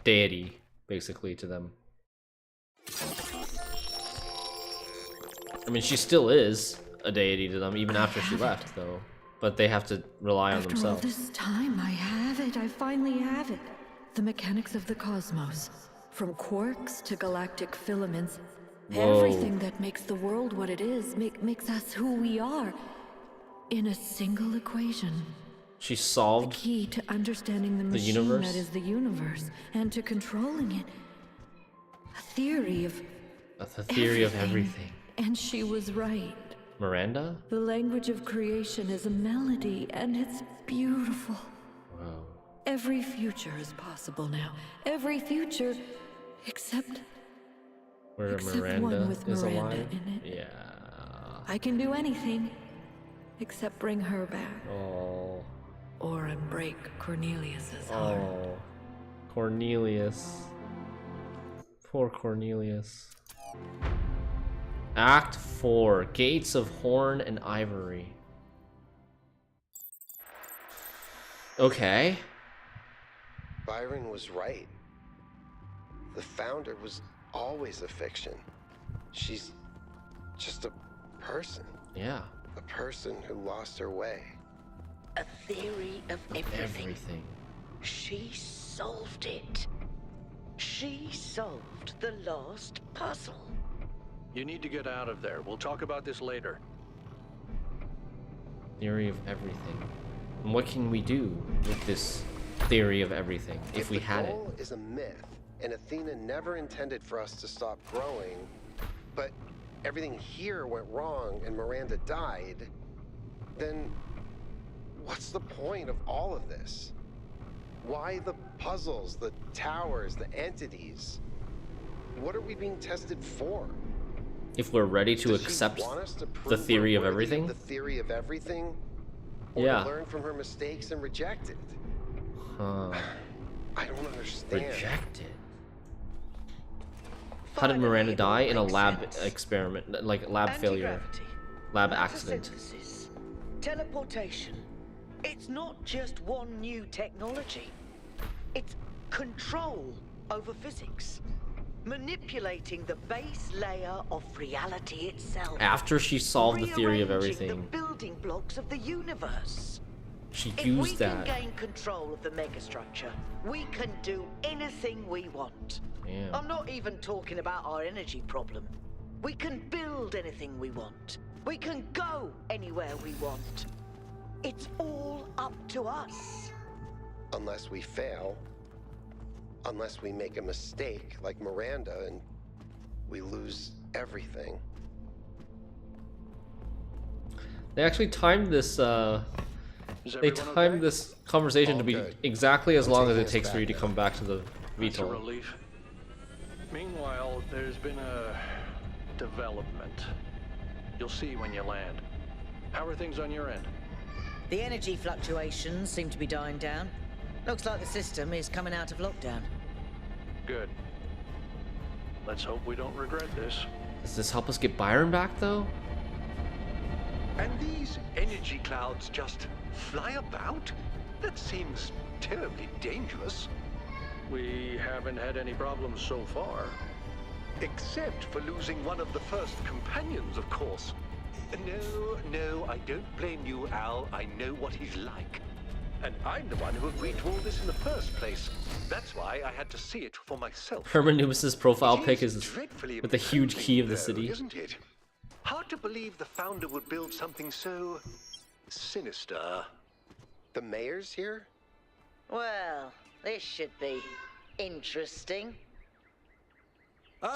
deity, basically, to them. I mean, she still is a deity to them, even after she left, though. But they have to rely on After all themselves. this time, I have it. I finally have it. The mechanics of the cosmos. From quarks to galactic filaments. Whoa. Everything that makes the world what it is, makes us who we are. In a single equation. She The solved. key to understanding the machine universe? that is the universe, and to controlling it. A theory of The theory of everything. And she was right. Miranda? The language of creation is a melody, and it's beautiful. Wow. Every future is possible now. Every future, except Where Except Miranda one with is Miranda alive? in it. Yeah. I can do anything except bring her back. Oh. Or unbreak Cornelius's heart. Oh. Cornelius. Poor Cornelius. Act 4. Gates of Horn and Ivory. Okay. Byron was right. The Founder was always a fiction. She's just a person. Yeah. A person who lost her way. A theory of everything. Everything. She solved it. She solved the last puzzle. You need to get out of there. We'll talk about this later. Theory of everything. And what can we do with this theory of everything if we had the it? goal is a myth, and Athena never intended for us to stop growing, but everything here went wrong and Miranda died, then what's the point of all of this? Why the puzzles, the towers, the entities? What are we being tested for? If we're ready to Does she accept want us to the prove theory we're of worthy everything? The theory of everything? Or Yeah. to learn from her mistakes and reject it? Huh. I don't understand. Rejected. How did Miranda die? In a lab experiment, like lab failure, Anti-gravity, lab accident. photosynthesis, teleportation. It's not just one new technology. It's control over physics. manipulating the base layer of reality itself. After she solved the theory of rearranging everything, the building blocks of the universe. she If we used can that. gain control of the megastructure, we can do anything we want. Damn. I'm not even talking about our energy problem. We can build anything we want. We can go anywhere we want. It's all up to us. Unless we fail. Unless we make a mistake like Miranda and we lose everything. They actually timed this. They everyone timed okay? this conversation All to be good. exactly as I'm long as taking it us takes for back you to now. come back to the That's a VTOL. relief. Meanwhile, there's been a development. You'll see when you land. How are things on your end? The energy fluctuations seem to be dying down. Looks like the system is coming out of lockdown. Good. Let's hope we don't regret this. Does this help us get Byron back though? And these energy clouds just fly about? That seems terribly dangerous. We haven't had any problems so far. Except for losing one of the first companions, of course. No, I don't blame you, Al. I know what he's like. And I'm the one who agreed to all this in the first place. That's why I had to see it for myself. Herman Newman's profile It pic is dreadfully with the huge key of the imposing, city. though, isn't it? Hard to believe the founder would build something so sinister. The mayor's here? Well, this should be interesting.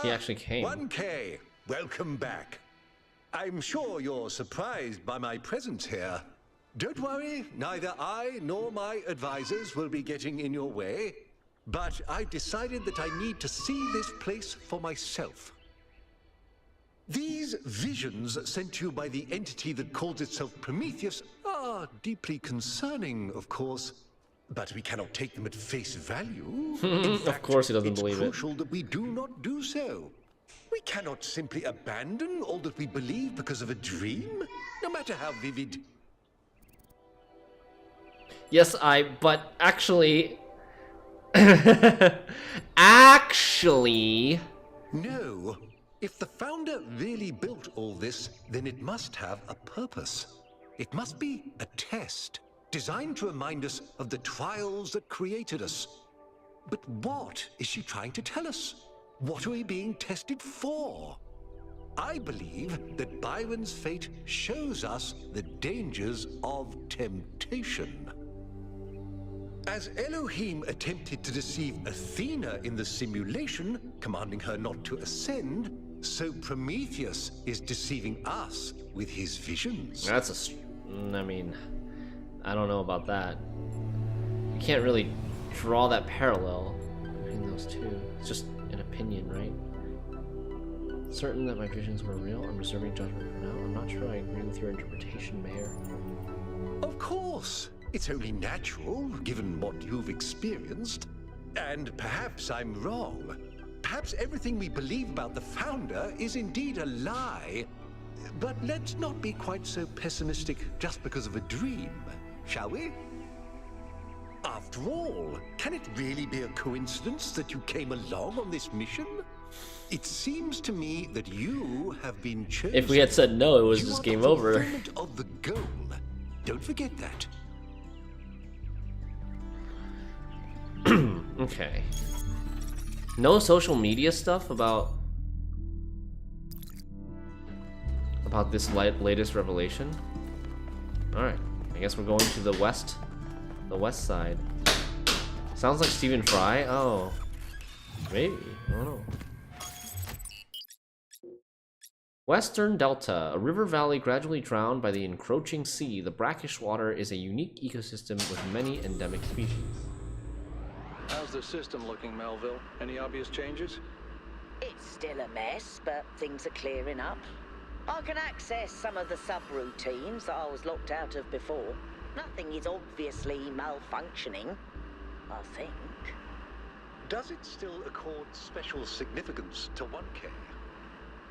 He actually came. 1K, welcome back. I'm sure you're surprised by my presence here. Don't worry, neither I nor my advisors will be getting in your way. But I've decided that I need to see this place for myself. These visions sent you by the entity that calls itself Prometheus are deeply concerning, of course. But we cannot take them at face value. In fact, Of course he doesn't believe it. It's crucial that we do not do so. We cannot simply abandon all that we believe because of a dream, no matter how vivid. Yes, but actually... actually... No. If the founder really built all this, then it must have a purpose. It must be a test, designed to remind us of the trials that created us. But what is she trying to tell us? What are we being tested for? I believe that Byron's fate shows us the dangers of temptation. As Elohim attempted to deceive Athena in the simulation, commanding her not to ascend, so Prometheus is deceiving us with his visions. That's I mean, I don't know about that. You can't really draw that parallel between those two. It's just an opinion, right? Certain that my visions were real, I'm reserving judgment for now. I'm not sure I agree with your interpretation, Mayor. Of course. It's only natural, given what you've experienced. And perhaps I'm wrong. Perhaps everything we believe about the founder is indeed a lie. But let's not be quite so pessimistic just because of a dream, shall we? After all, can it really be a coincidence that you came along on this mission? It seems to me that you have been chosen. If we had said no, it was You just are the game over. fulfillment of the goal. Don't forget that. Okay. No social media stuff about this latest revelation. All right, I guess we're going to the west side. Sounds like Stephen Fry. Oh, maybe. I don't know. Western Delta, a river valley gradually drowned by the encroaching sea. The brackish water is a unique ecosystem with many endemic species. How's the system looking, Melville? Any obvious changes? It's still a mess, but things are clearing up. I can access some of the subroutines that I was locked out of before. Nothing is obviously malfunctioning, I think. Does it still accord special significance to 1K?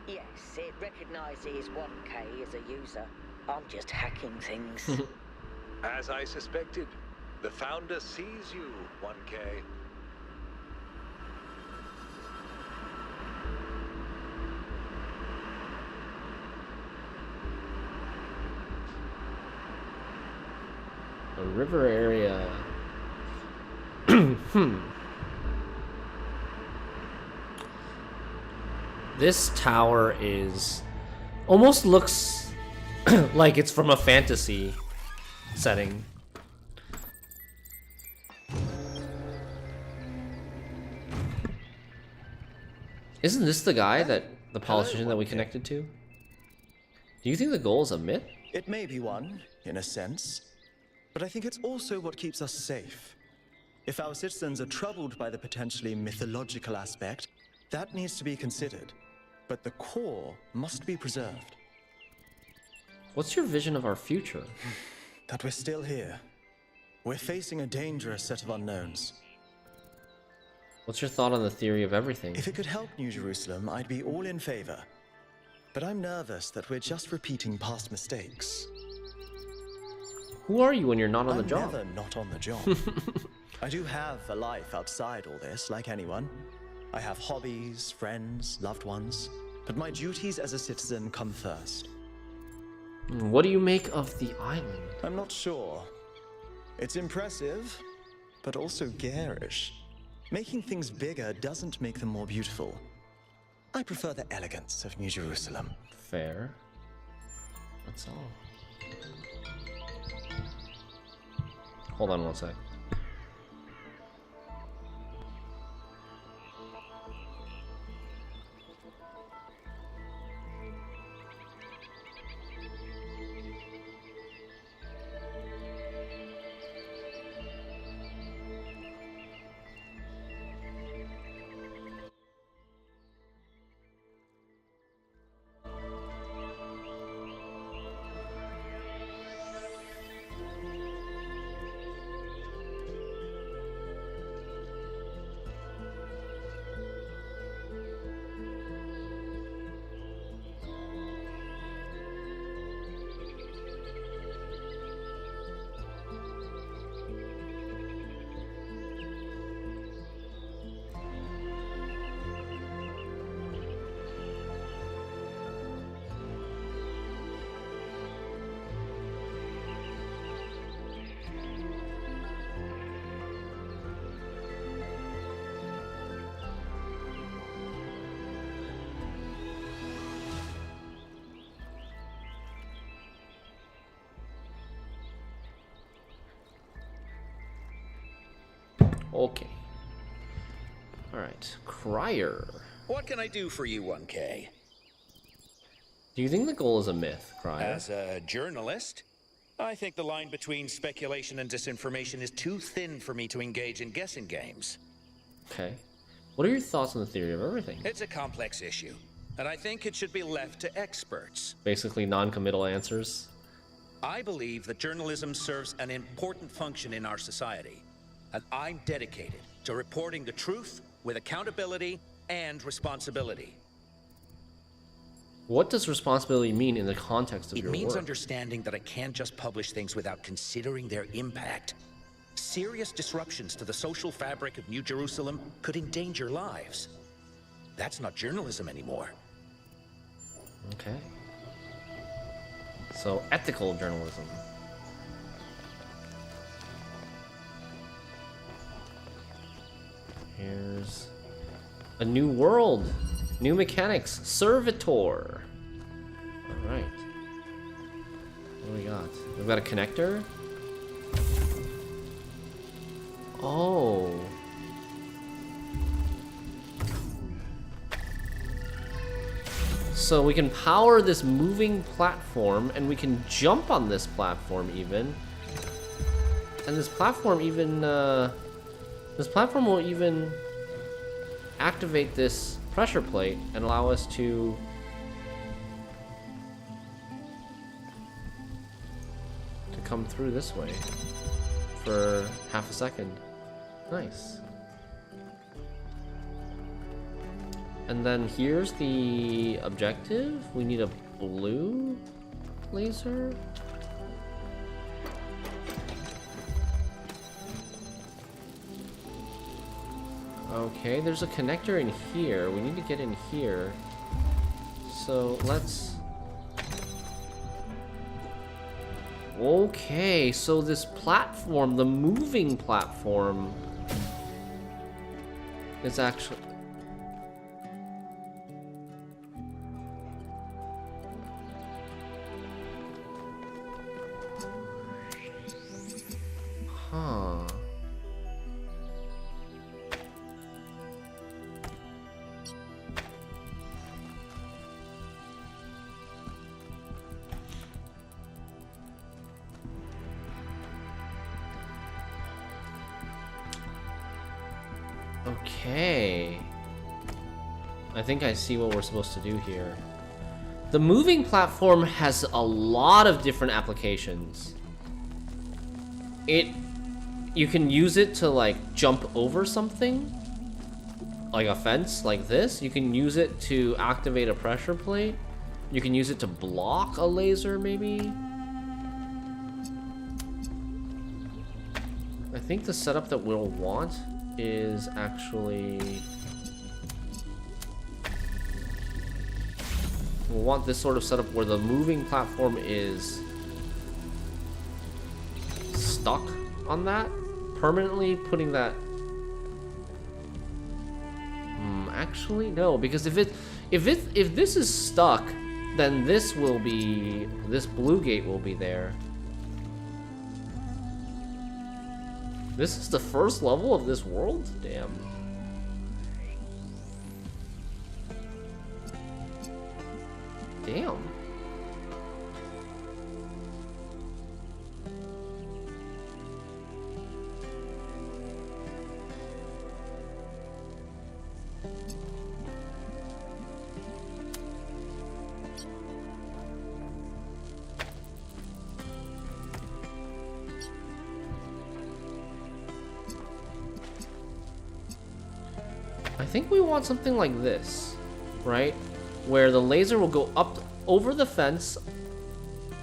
Yes, it recognizes 1K as a user. I'm just hacking things. As I suspected, the founder sees you, 1K. A river area. This tower is almost looks like it's from a fantasy setting. Isn't this the guy that the politician that we connected to? Do you think the goal is a myth? It may be one, in a sense, but I think it's also what keeps us safe. If our citizens are troubled by the potentially mythological aspect, that needs to be considered. But the core must be preserved. What's your vision of our future? That we're still here. We're facing a dangerous set of unknowns. What's your thought on the theory of everything? If it could help New Jerusalem, I'd be all in favor. But I'm nervous that we're just repeating past mistakes. Who are you when you're not on the job? I'm never not on the job. I do have a life outside all this, like anyone. I have hobbies, friends, loved ones. But my duties as a citizen come first. What do you make of the island? I'm not sure. It's impressive, but also garish. Making things bigger doesn't make them more beautiful. I prefer the elegance of New Jerusalem. Fair. That's all. Hold on one sec. Okay. Alright. Crier. What can I do for you, 1K? Do you think the goal is a myth, Crier? As a journalist, I think the line between speculation and disinformation is too thin for me to engage in guessing games. Okay. What are your thoughts on the theory of everything? It's a complex issue, and I think it should be left to experts. Basically non-committal answers. I believe that journalism serves an important function in our society, and I'm dedicated to reporting the truth with accountability and responsibility. What does responsibility mean in the context of your work? It means understanding that I can't just publish things without considering their impact. Serious disruptions to the social fabric of New Jerusalem could endanger lives. That's not journalism anymore. Okay. So, ethical journalism. Here's a new world, new mechanics, servitor. All right. What do we got? We've got a connector. Oh. So we can power this moving platform, and we can jump on this platform even. And this platform even, this platform will even activate this pressure plate and allow us to come through this way for half a second. Nice. And then here's the objective. We need a blue laser. Okay, there's a connector in here. We need to get in here. So let's... Okay, so this platform, the moving platform, is actually... Huh. Okay. I think I see what we're supposed to do here. The moving platform has a lot of different applications. You can use it to like jump over something, like a fence like this. You can use it to activate a pressure plate. You can use it to block a laser, maybe. I think the setup that we'll want is actually... We'll want this sort of setup where the moving platform is stuck on that, permanently putting that... actually, no, because if this is stuck, then this blue gate will be there. This is the first level of this world? Damn. Damn. I think we want something like this, right? Where the laser will go up over the fence.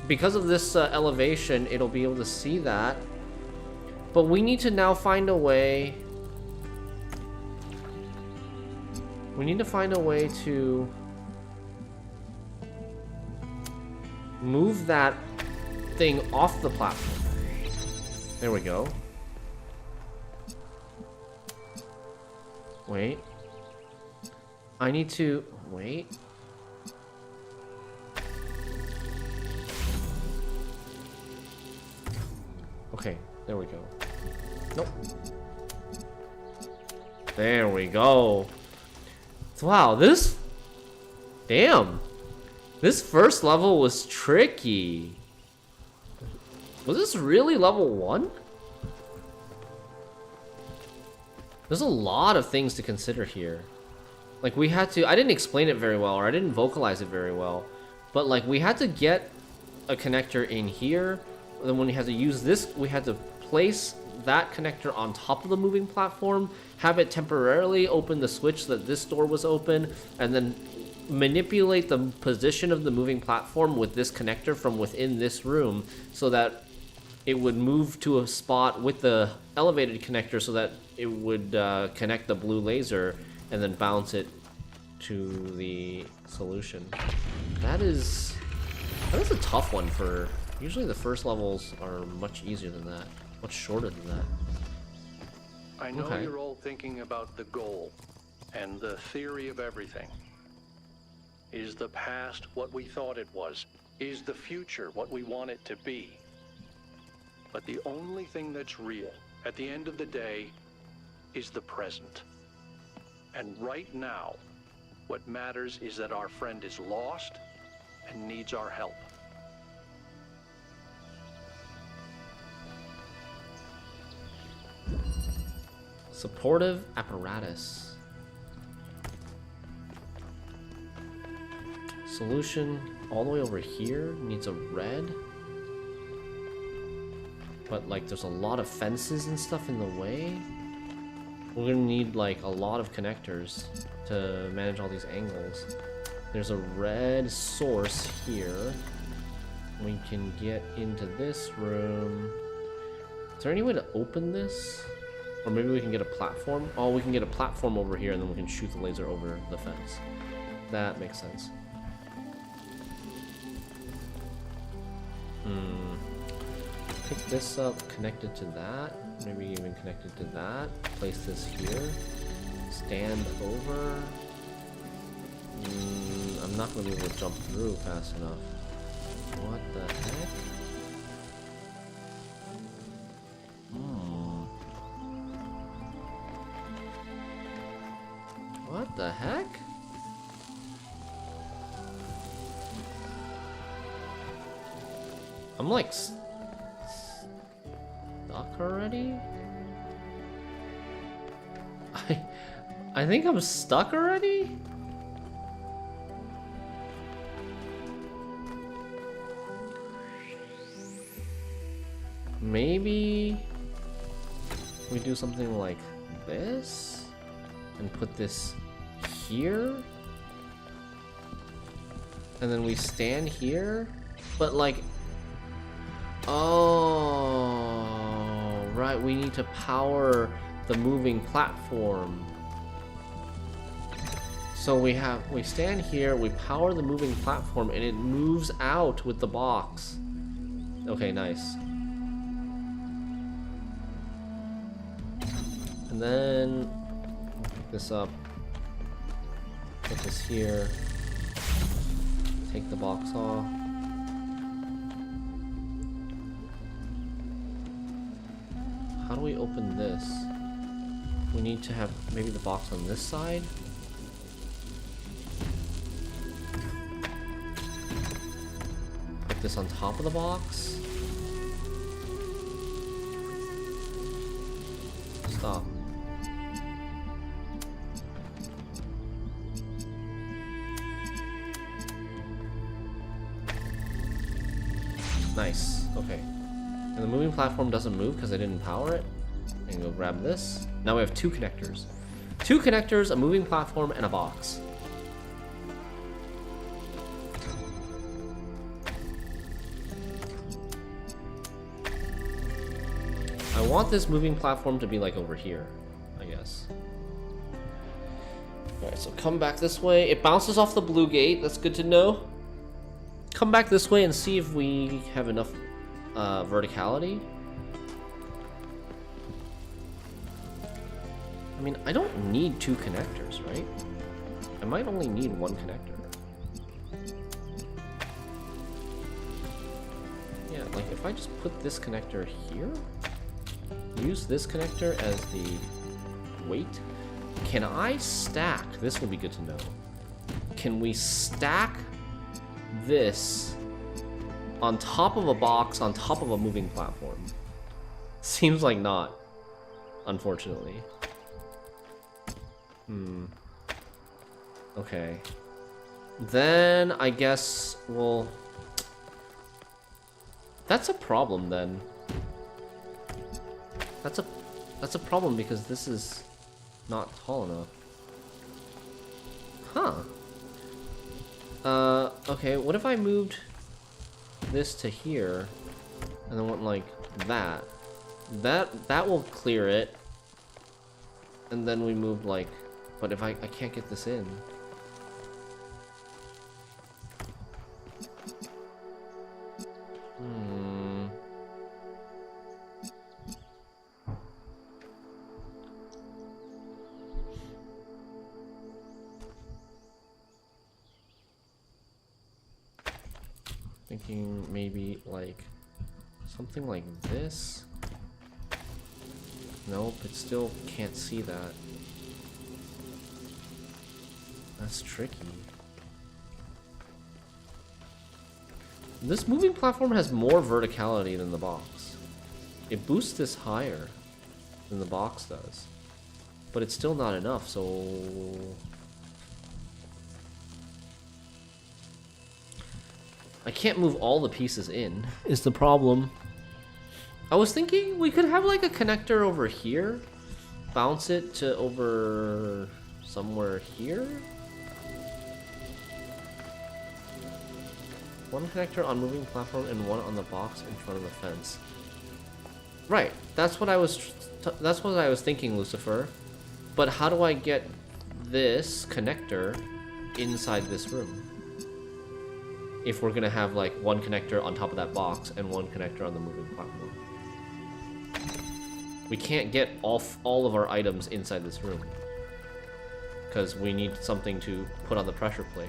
Because of this elevation, it'll be able to see that. But we need to now find a way... We need to find a way to move that thing off the platform. There we go. Wait. I need to... Wait. Okay, there we go. Nope. There we go. Wow, this... Damn. This first level was tricky. Was this really level 1? There's a lot of things to consider here. Like, we had to... I didn't explain it very well, or I didn't vocalize it very well. But, like, we had to get a connector in here. Then when we had to use this, we had to place that connector on top of the moving platform, have it temporarily open the switch so that this door was open, and then manipulate the position of the moving platform with this connector from within this room so that it would move to a spot with the elevated connector so that it would connect the blue laser and then bounce it to the solution. That is a tough one for... Usually the first levels are much easier than that. Much shorter than that. I know you're all thinking about the goal and the theory of everything. Is the past what we thought it was? Is the future what we want it to be? But the only thing that's real, at the end of the day, is the present. And right now, what matters is that our friend is lost and needs our help. Supportive apparatus. Solution all the way over here needs a red. But like there's a lot of fences and stuff in the way. We're gonna need like a lot of connectors to manage all these angles. There's a red source here. We can get into this room. Is there any way to open this? Or maybe we can get a platform? Oh, we can get a platform over here and then we can shoot the laser over the fence. That makes sense. Pick this up, connect it to that. Maybe even connect it to that. Place this here. Stand over. I'm not going to be able to jump through fast enough. What the heck? What the heck? I'm like stuck already? I think I'm stuck already? Maybe we do something like this and put this here, and then we stand here, but like, oh, right, we need to power the moving platform. So we stand here, we power the moving platform, and it moves out with the box. Okay, nice. And then pick this up, put this here, take the box off. How do we open this? We need to have maybe the box on this side. Put this on top of the box. Stop. Nice. Okay. And the moving platform doesn't move because I didn't power it. And go grab this. Now we have two connectors. Two connectors, a moving platform, and a box. I want this moving platform to be like over here, I guess. Alright, so come back this way. It bounces off the blue gate. That's good to know. Come back this way and see if we have enough verticality. I mean, I don't need two connectors, right? I might only need one connector. Yeah, like if I just put this connector here, use this connector as the weight. Can I stack? This will be good to know. Can we stack this on top of a box on top of a moving platform? Seems like not, unfortunately. Okay. Then I guess we'll... That's a problem then. That's a problem because this is not tall enough. Huh. Okay, what if I moved this to here and then went like that? That will clear it. And then we moved like, but if I can't get this in. Thinking maybe like something like this. Nope, it still can't see that. That's tricky. This moving platform has more verticality than the box. It boosts this higher than the box does. But it's still not enough, so... I can't move all the pieces in, is the problem. I was thinking we could have like a connector over here. Bounce it to over somewhere here. One connector on moving platform and one on the box in front of the fence. Right, that's what I was thinking, Lucifer. But how do I get this connector inside this room? if we're gonna have like one connector on top of that box and one connector on the moving platform. We can't get all of our items inside this room because we need something to put on the pressure plate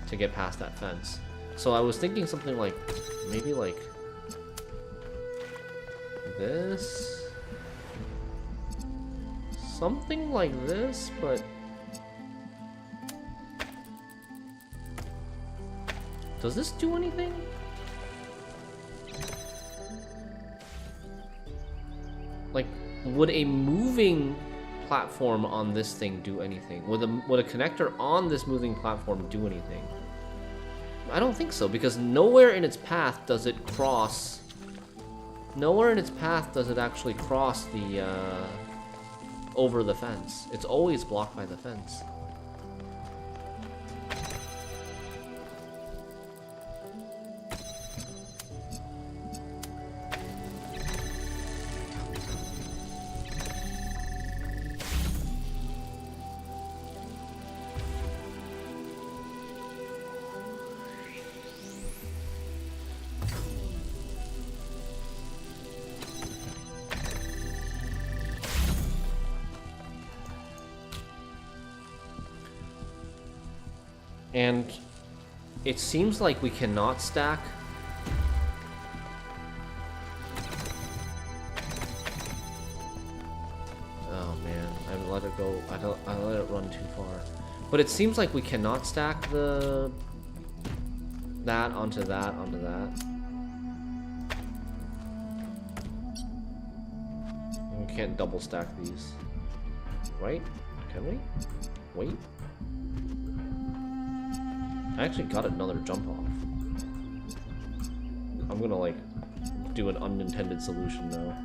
to get past that fence. So I was thinking something like, maybe like this? Something like this, but does this do anything? Like, would a moving platform on this thing do anything? Would a connector on this moving platform do anything? I don't think so, because nowhere in its path does it cross. Nowhere in its path does it actually cross the over the fence. It's always blocked by the fence. And it seems like we cannot stack. Oh man, I let it go. I let it run too far. But it seems like we cannot stack that onto that onto that. We can't double stack these, right? Can we? Wait. I actually got another jump off. I'm gonna like do an unintended solution though.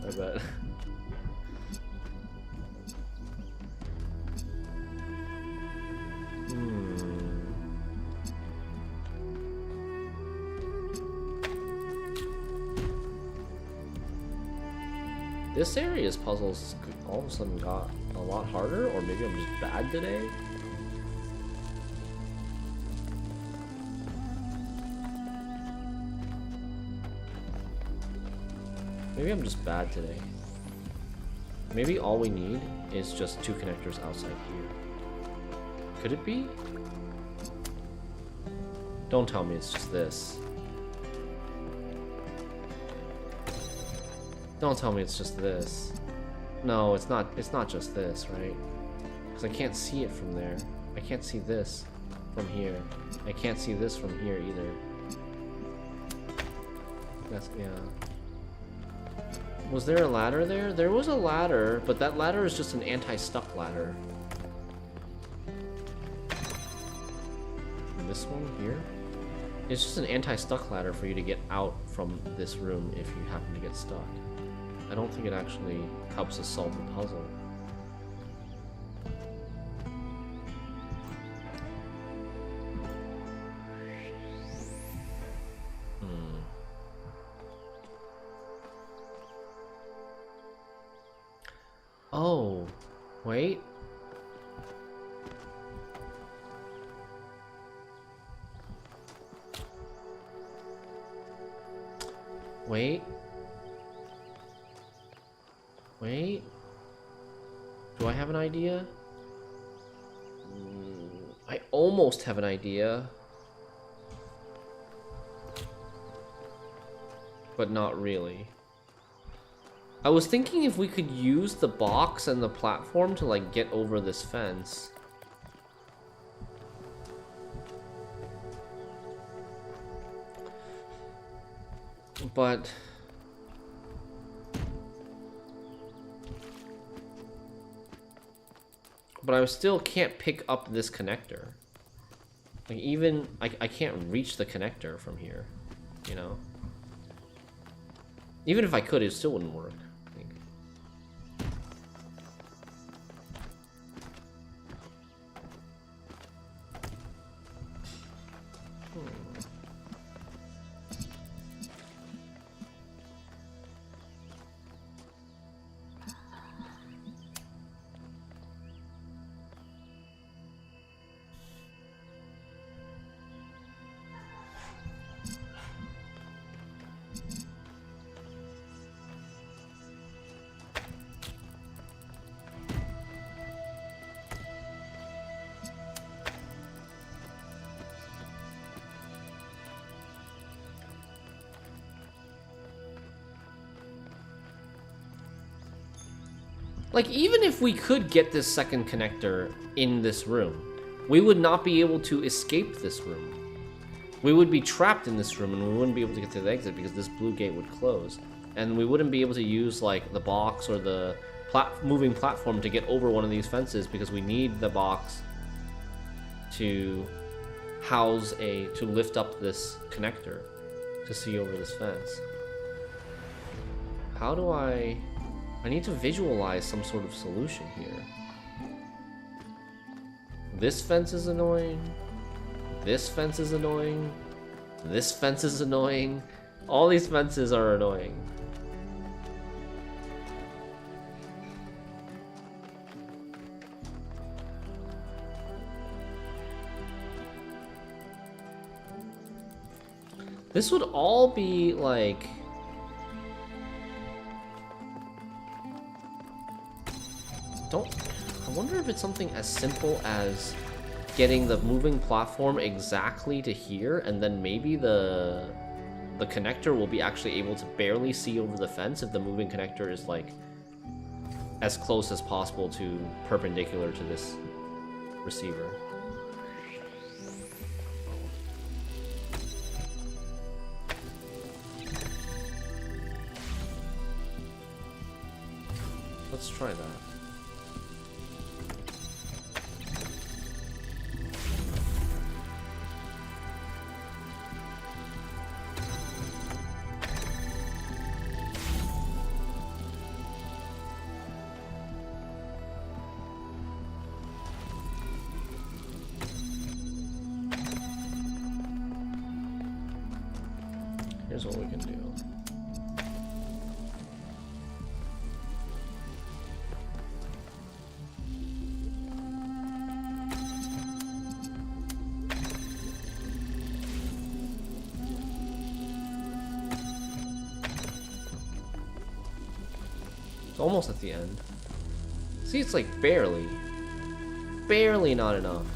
I bet. This area's puzzles all of a sudden got a lot harder, or maybe I'm just bad today? Maybe I'm just bad today. Maybe all we need is just two connectors outside here. Could it be? Don't tell me it's just this. Don't tell me it's just this. No, it's not just this, right? Because I can't see it from there. I can't see this from here. I can't see this from here either. That's, yeah. Was there a ladder there? There was a ladder, but that ladder is just an anti-stuck ladder. And this one here? It's just an anti-stuck ladder for you to get out from this room if you happen to get stuck. I don't think it actually helps us solve the puzzle. Oh, wait. Wait. Wait. Do I have an idea? I almost have an idea. But not really. I was thinking if we could use the box and the platform to like get over this fence. But I still can't pick up this connector. Like even I can't reach the connector from here, you know? Even if I could, it still wouldn't work. Like, even if we could get this second connector in this room, we would not be able to escape this room. We would be trapped in this room and we wouldn't be able to get to the exit because this blue gate would close. And we wouldn't be able to use, like, the box or the moving platform to get over one of these fences because we need the box to house to lift up this connector to see over this fence. How do I need to visualize some sort of solution here. This fence is annoying. This fence is annoying. This fence is annoying. All these fences are annoying. This would all be like... I wonder if it's something as simple as getting the moving platform exactly to here, and then maybe the connector will be actually able to barely see over the fence if the moving connector is like as close as possible to perpendicular to this receiver. Let's try that. Here's what we can do. It's almost at the end. See, it's like barely not enough.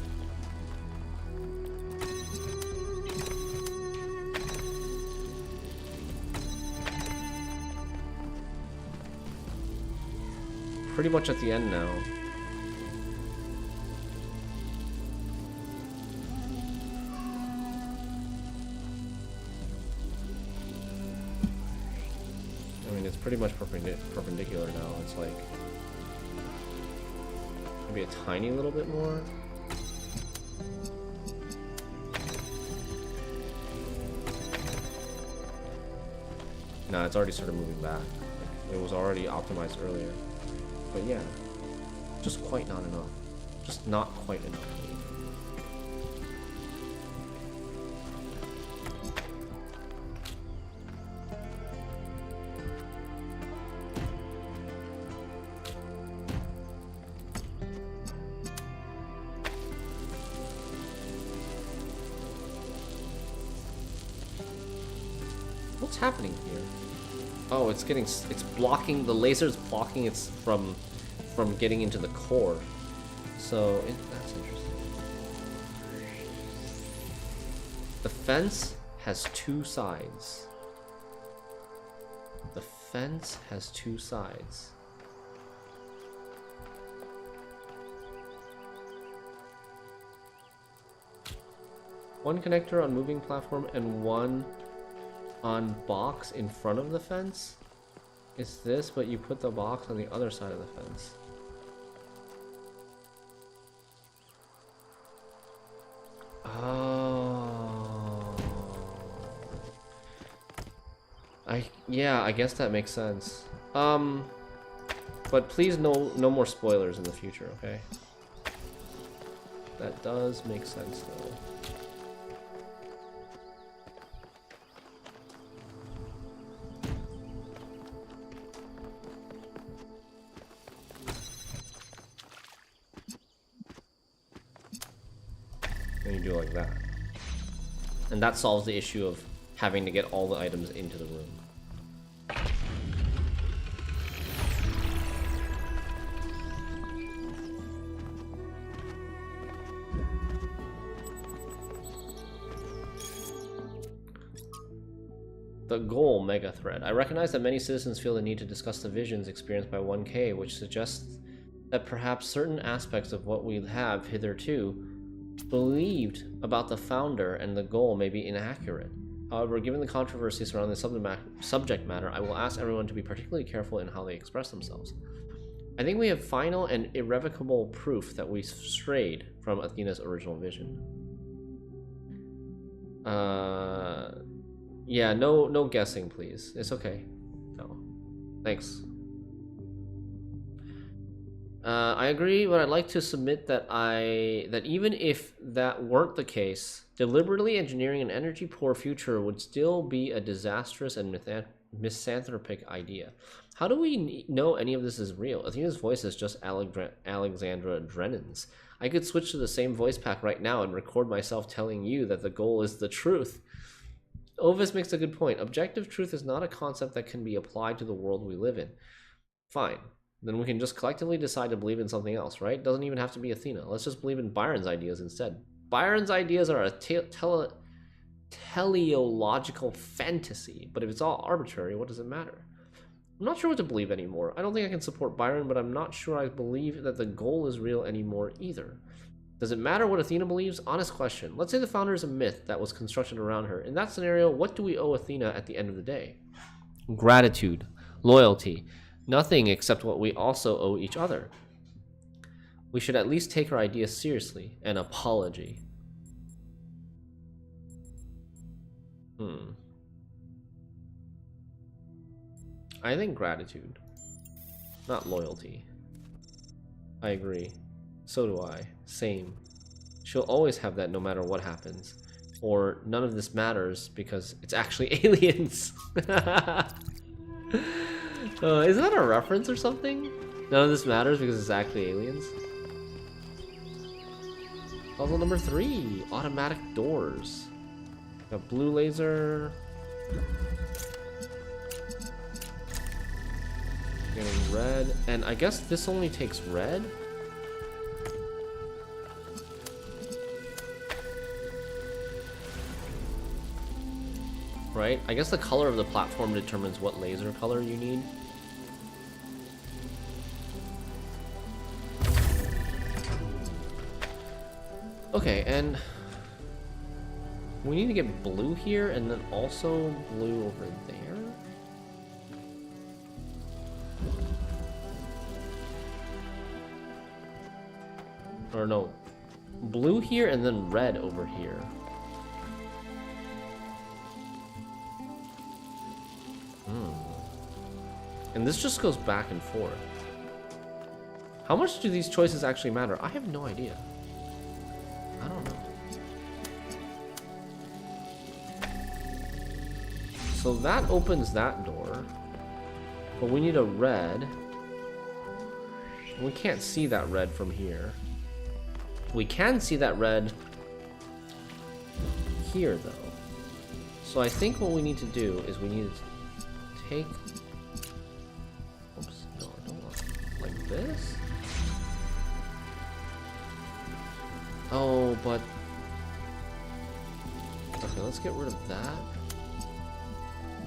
Pretty much at the end now. I mean, it's pretty much perpendicular now. It's like maybe a tiny little bit more. No, it's already started moving back. Like, it was already optimized earlier. But yeah, just quite not enough. Just not quite enough. What's happening here? Oh, it's blocking, the laser's blocking it from getting into the core. So, that's interesting. The fence has two sides. The fence has two sides. One connector on moving platform and one on box in front of the fence. It's this, but you put the box on the other side of the fence. Oh. Yeah, I guess that makes sense. But please no more spoilers in the future, okay? That does make sense though. You do like that. And that solves the issue of having to get all the items into the room. The goal mega thread. I recognize that many citizens feel the need to discuss the visions experienced by 1K, which suggests that perhaps certain aspects of what we have hitherto believed about the founder and the goal may be inaccurate. However, given the controversy surrounding the subject matter, I will ask everyone to be particularly careful in how they express themselves. I think we have final and irrevocable proof that we strayed from Athena's original vision. Yeah, no guessing, please. It's okay. No. Thanks. I agree, but I'd like to submit that even if that weren't the case, deliberately engineering an energy-poor future would still be a disastrous and misanthropic idea. How do we know any of this is real? Athena's voice is just Alexandra Drennan's. I could switch to the same voice pack right now and record myself telling you that the goal is the truth. Ovis makes a good point. Objective truth is not a concept that can be applied to the world we live in. Fine. Then we can just collectively decide to believe in something else, right? Doesn't even have to be Athena. Let's just believe in Byron's ideas instead. Byron's ideas are a teleological fantasy, but if it's all arbitrary, what does it matter? I'm not sure what to believe anymore. I don't think I can support Byron, but I'm not sure I believe that the goal is real anymore either. Does it matter what Athena believes? Honest question. Let's say the founder is a myth that was constructed around her. In that scenario, what do we owe Athena at the end of the day? Gratitude, loyalty, nothing except what we also owe each other. We should at least take her ideas seriously. An apology. I think gratitude, not loyalty. I agree. So do I. Same. She'll always have that no matter what happens. Or none of this matters because it's actually aliens. Is that a reference or something? None of this matters because it's actually aliens? Puzzle number 3. Automatic doors. Got blue laser. Getting red. And I guess this only takes red? Right? I guess the color of the platform determines what laser color you need. Okay, and we need to get blue here and then also blue over there. Or no, blue here and then red over here. And this just goes back and forth. How much do these choices actually matter? I have no idea. I don't know. So that opens that door. But we need a red. We can't see that red from here. We can see that red here, though. So I think what we need to do is we need to take... Oops, no, I don't want like this. Oh, but... Okay, let's get rid of that.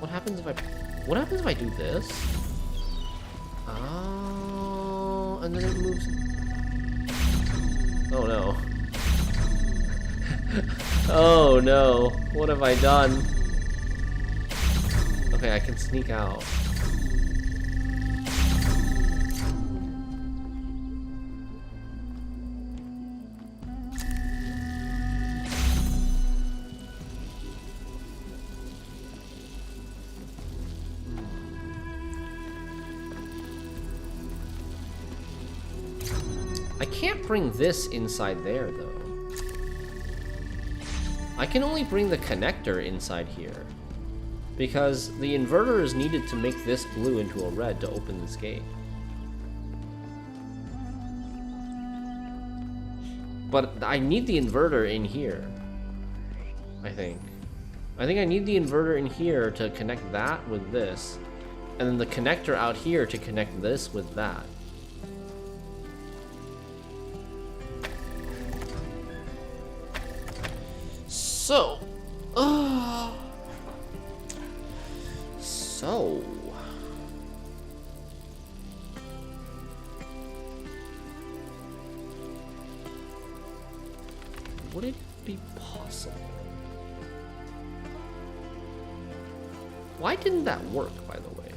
What happens if I do this? Oh, and then it moves... Oh no. Oh no. What have I done? Okay, I can sneak out. I can't bring this inside there, though. I can only bring the connector inside here. Because the inverter is needed to make this blue into a red to open this gate. But I need the inverter in here. I think I need the inverter in here to connect that with this. And then the connector out here to connect this with that. So, So... would it be possible? Why didn't that work, by the way?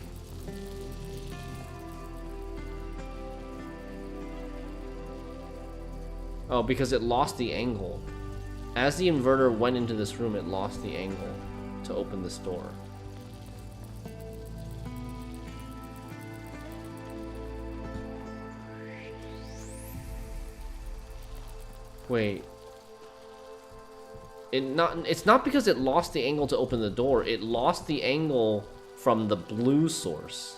Oh, because it lost the angle. As the inverter went into this room, it lost the angle to open this door. Wait. It's not because it lost the angle to open the door. It lost the angle from the blue source.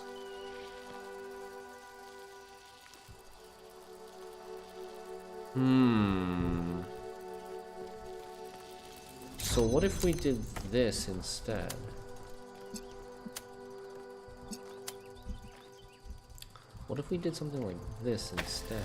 So what if we did this instead? What if we did something like this instead?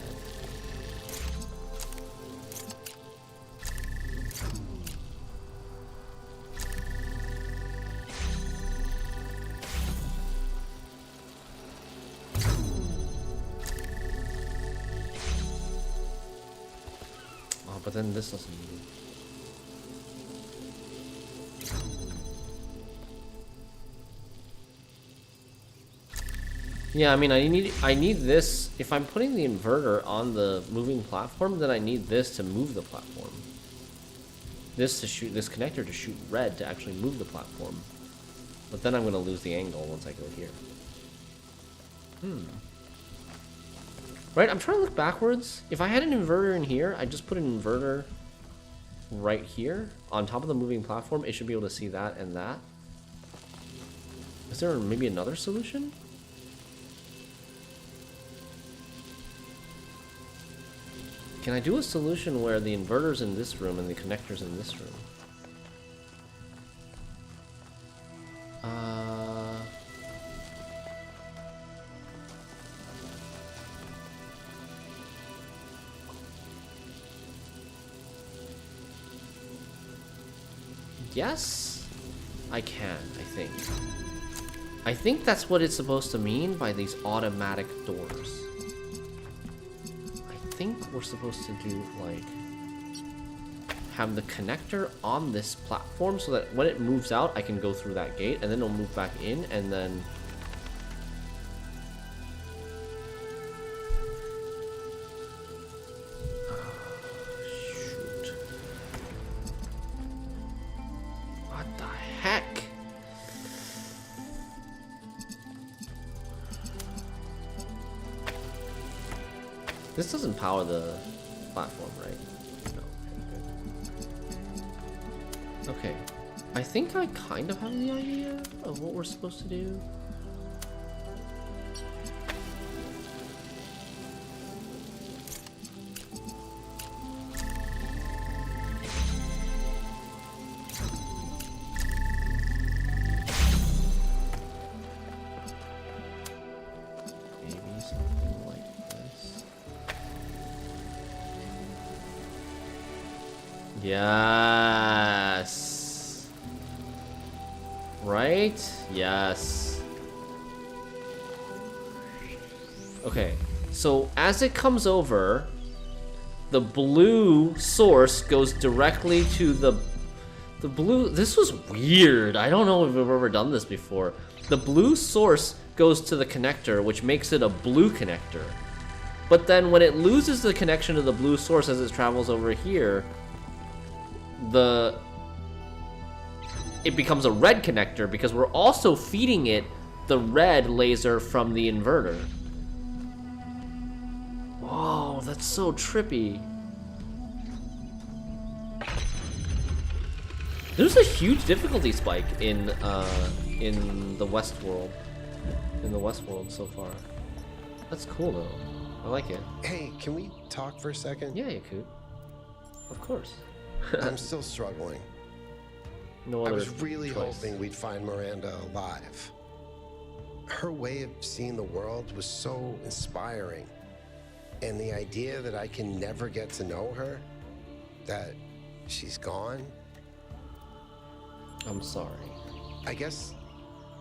Oh, but then this doesn't move. Yeah, I mean, I need this. If I'm putting the inverter on the moving platform, then I need this to move the platform. This to shoot, this connector to shoot red to actually move the platform. But then I'm gonna lose the angle once I go here. Right, I'm trying to look backwards. If I had an inverter in here, I'd just put an inverter right here on top of the moving platform. It should be able to see that and that. Is there maybe another solution? Can I do a solution where the inverter's in this room and the connector's in this room? Yes, I can, I think. I think that's what it's supposed to mean by these automatic doors. I think we're supposed to do, like, have the connector on this platform so that when it moves out, I can go through that gate, and then it'll move back in, and then... shoot. What the heck? This doesn't power the platform, right? No. Okay. I think I kind of have the idea of what we're supposed to do. Maybe something like this. Yes. Right? Yes. Okay. So as it comes over, the blue source goes directly to the blue. This was weird. I don't know if we've ever done this before. The blue source goes to the connector, which makes it a blue connector. But then when it loses the connection to the blue source as it travels over here, it becomes a red connector because we're also feeding it the red laser from the inverter. Whoa, that's so trippy. There's a huge difficulty spike in the West world. In the West world so far. That's cool though. I like it. Hey, can we talk for a second? Yeah, you could. Of course. I'm still struggling. No I other was really choice. hoping we'd find Miranda alive. Her way of seeing the world was so inspiring. And the idea that I can never get to know her, that she's gone. I'm sorry. I guess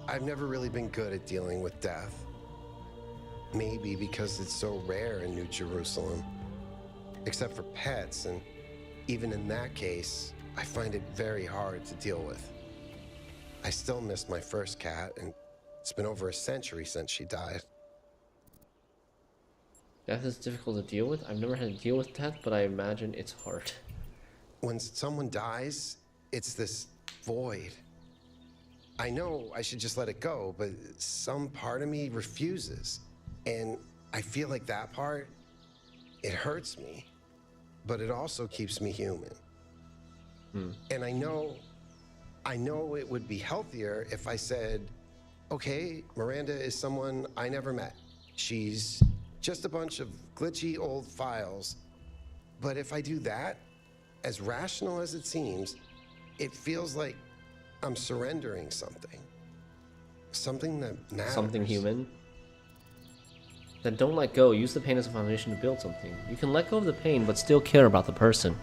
I've never really been good at dealing with death. Maybe because it's so rare in New Jerusalem. Except for pets, and even in that case, I find it very hard to deal with. I still miss my first cat, and it's been over a century since she died. Death is difficult to deal with. I've never had to deal with death, but I imagine it's hard. When someone dies, it's this void. I know I should just let it go, but some part of me refuses. And I feel like that part, it hurts me, but it also keeps me human. And I know it would be healthier if I said, okay, Miranda is someone I never met. She's just a bunch of glitchy old files. But if I do that, as rational as it seems, it feels like I'm surrendering something. Something that matters. Something human. Then don't let go. Use the pain as a foundation to build something. You can let go of the pain, but still care about the person.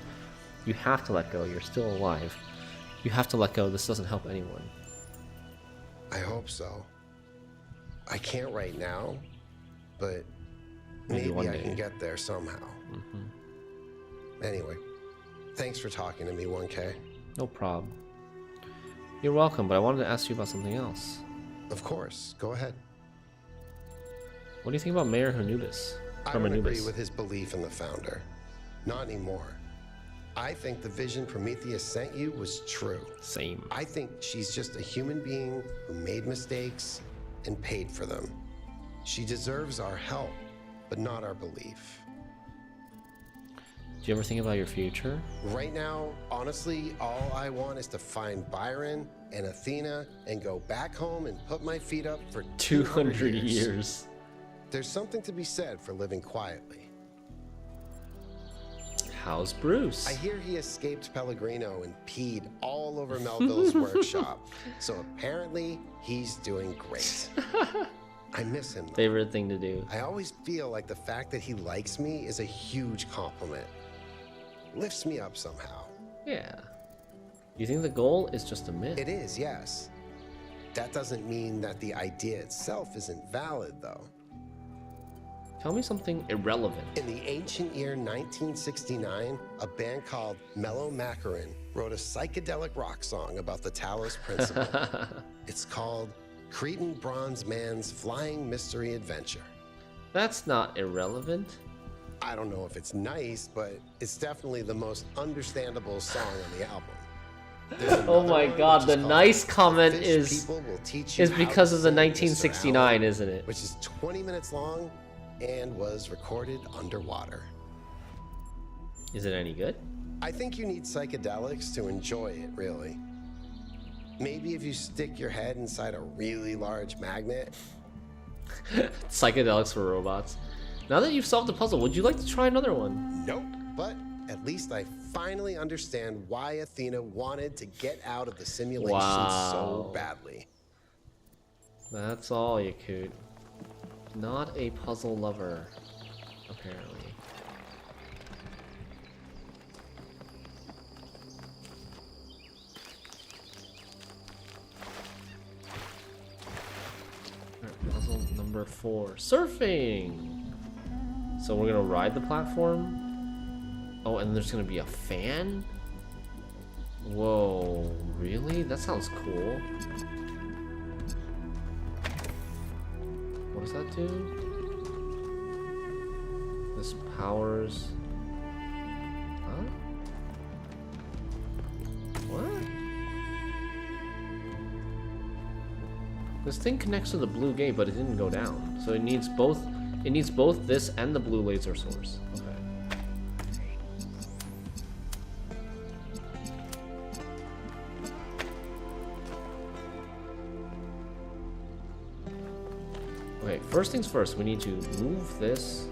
You have to let go. You're still alive. You have to let go. This doesn't help anyone. I hope so. I can't right now, but maybe one I day. can get there somehow. Anyway, thanks for talking to me, 1K. No problem. You're welcome, but I wanted to ask you about something else. Of course, go ahead. What do you think about Mayor Anubis? I don't agree with his belief in the Founder. Not anymore. I think the vision Prometheus sent you was true. Same. I think she's just a human being who made mistakes and paid for them. She deserves our help, but not our belief. Do you ever think about your future? Right now, honestly, all I want is to find Byron and Athena and go back home and put my feet up for 200 years. There's something to be said for living quietly. How's Bruce? I hear he escaped Pellegrino and peed all over Melville's workshop, so apparently he's doing great. I miss him, though. Favorite thing to do. I always feel like the fact that he likes me is a huge compliment. Lifts me up somehow. Yeah. You think the goal is just a myth? It is, yes. That doesn't mean that the idea itself isn't valid, though. Tell me something irrelevant. In the ancient year 1969, a band called Mellow Macaron wrote a psychedelic rock song about the Talos principle. It's called Cretan Bronze Man's Flying Mystery Adventure. That's not irrelevant. I don't know if it's nice, but it's definitely the most understandable song on the album. Oh my god, the nice comment is because of the 1969, isn't it? Which is 20 minutes long and was recorded underwater. Is it any good? I think you need psychedelics to enjoy it, really. Maybe if you stick your head inside a really large magnet. Psychedelics for robots. Now that you've solved the puzzle, would you like to try another one? Nope, but at least I finally understand why Athena wanted to get out of the simulation so badly. That's all, Yakut. Not a puzzle lover, apparently. Alright, puzzle number 4. Surfing! So we're gonna ride the platform? Oh, and there's gonna be a fan? Whoa, really? That sounds cool. What does that do? This powers... Huh? What? This thing connects to the blue gate, but it didn't go down. So it needs both this and the blue laser source. Okay. Okay, first things first, we need to move this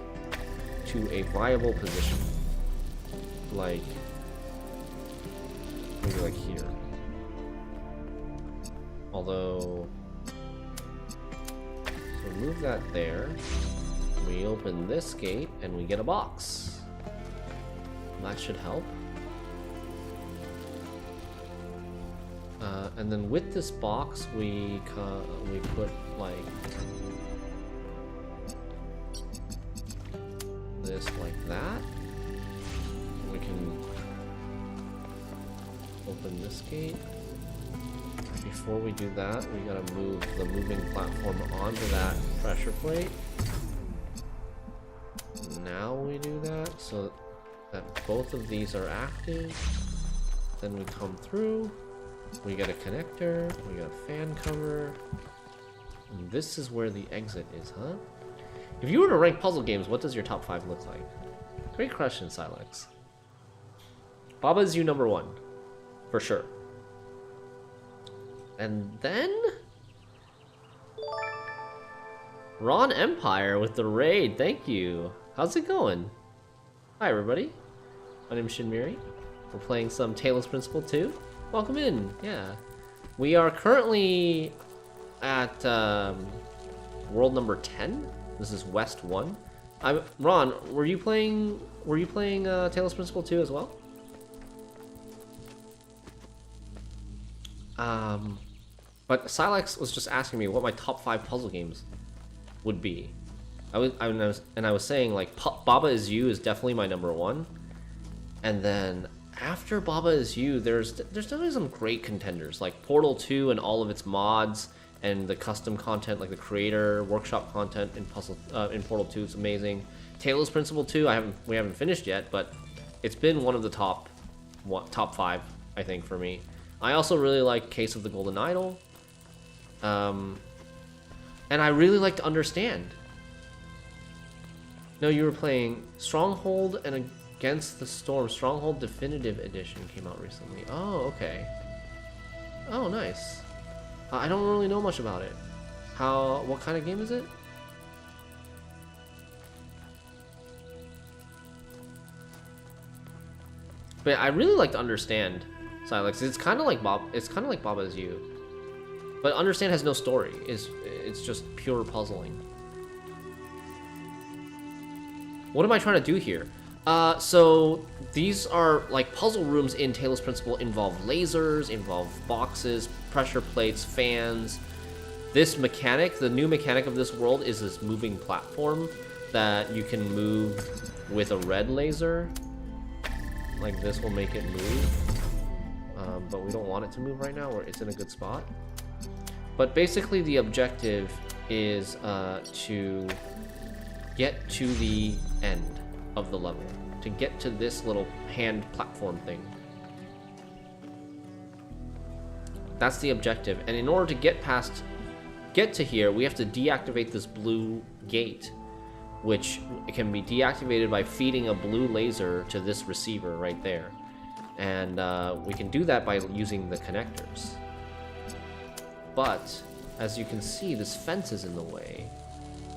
to a viable position. Like, maybe like here. Although, so move that there. We open this gate and we get a box. That should help. And then with this box, we put like this like that. We can open this gate. Before we do that, we gotta move the moving platform onto that pressure plate. Now we do that so that both of these are active. Then we come through. We get a connector. We got a fan cover. And this is where the exit is, huh? If you were to rank puzzle games, what does your top 5 look like? Great question, Silex. Baba is you number 1, for sure. And then Ron Empire with the raid. Thank you. How's it going? Hi, everybody. My name is Shinmiri. We're playing some Talos Principle 2. Welcome in. Yeah, we are currently at world number 10. This is West 1. Ron, were you playing Talos Principle 2 as well? But Silex was just asking me what my top 5 puzzle games would be. I was saying like Baba Is You is definitely my number 1, and then after Baba Is You, there's definitely some great contenders like Portal 2 and all of its mods and the custom content, like the creator workshop content in Portal 2 is amazing. Talos Principle 2, we haven't finished yet, but it's been one of the top 5, I think, for me. I also really like Case of the Golden Idol, and I really like to Understand. No, you were playing Stronghold and Against the Storm. Stronghold Definitive Edition came out recently. Oh, okay. Oh, nice. I don't really know much about it. What kind of game is it? But I really like to Understand, Silex. It's kind of like Baba Is You. But Understand has no story. It's just pure puzzling. What am I trying to do here? So these are like puzzle rooms in Talos Principle. Involve lasers, involve boxes, pressure plates, fans. This mechanic, the new mechanic of this world, is this moving platform that you can move with a red laser. Like this will make it move. But we don't want it to move right now, or it's in a good spot. But basically the objective is to get to the end of the level, to get to this little hand platform thing. That's the objective, and in order to get to here, we have to deactivate this blue gate, which can be deactivated by feeding a blue laser to this receiver right there. And we can do that by using the connectors. But as you can see, this fence is in the way.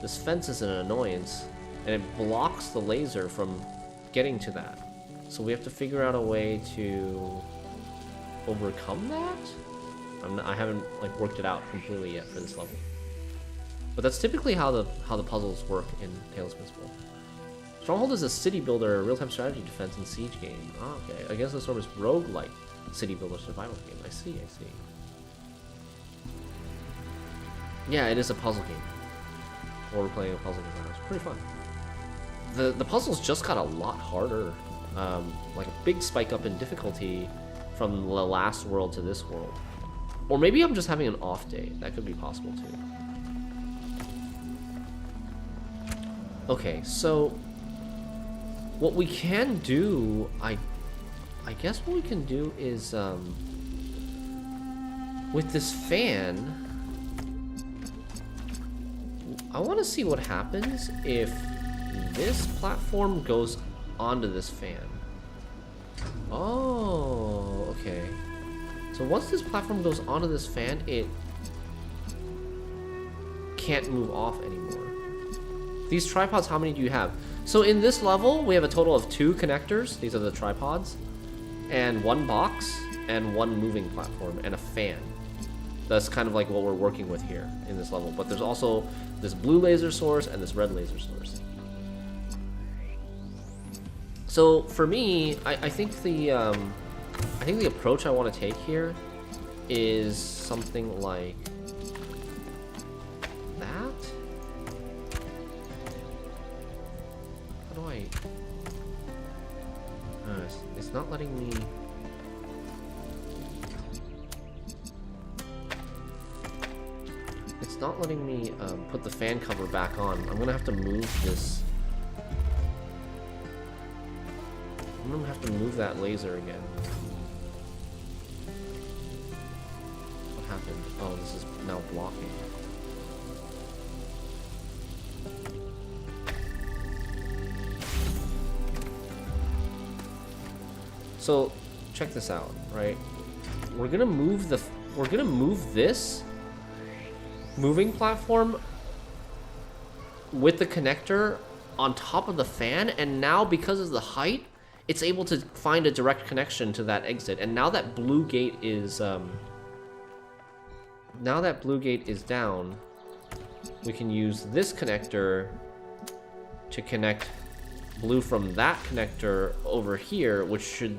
This fence is an annoyance, and it blocks the laser from getting to that. So we have to figure out a way to overcome that. I haven't like worked it out completely yet for this level. But that's typically how the puzzles work in Talos Principle. Stronghold is a city builder, real-time strategy, defense, and siege game. Ah, okay. Against the Storm is roguelike city builder survival game. I see. Yeah, it is a puzzle game. Or we're playing a puzzle game. It's pretty fun. The puzzles just got a lot harder. Like a big spike up in difficulty from the last world to this world. Or maybe I'm just having an off day. That could be possible too. Okay, so what we can do, I guess what we can do is with this fan, I want to see what happens if this platform goes onto this fan. Oh, okay. So once this platform goes onto this fan, it can't move off anymore. These tripods, how many do you have? So in this level, we have a total of 2 connectors. These are the tripods. And 1 box, and 1 moving platform, and a fan. That's kind of like what we're working with here in this level. But there's also this blue laser source and this red laser source. So for me, I think the approach I want to take here is something like that. How do I... it's not letting me... It's not letting me put the fan cover back on. I'm gonna have to move this. I'm gonna have to move that laser again. What happened? Oh, this is now blocking. So, check this out, right? We're gonna move this moving platform with the connector on top of the fan, and now because of the height, it's able to find a direct connection to that exit. And now that blue gate is down, we can use this connector to connect blue from that connector over here, which should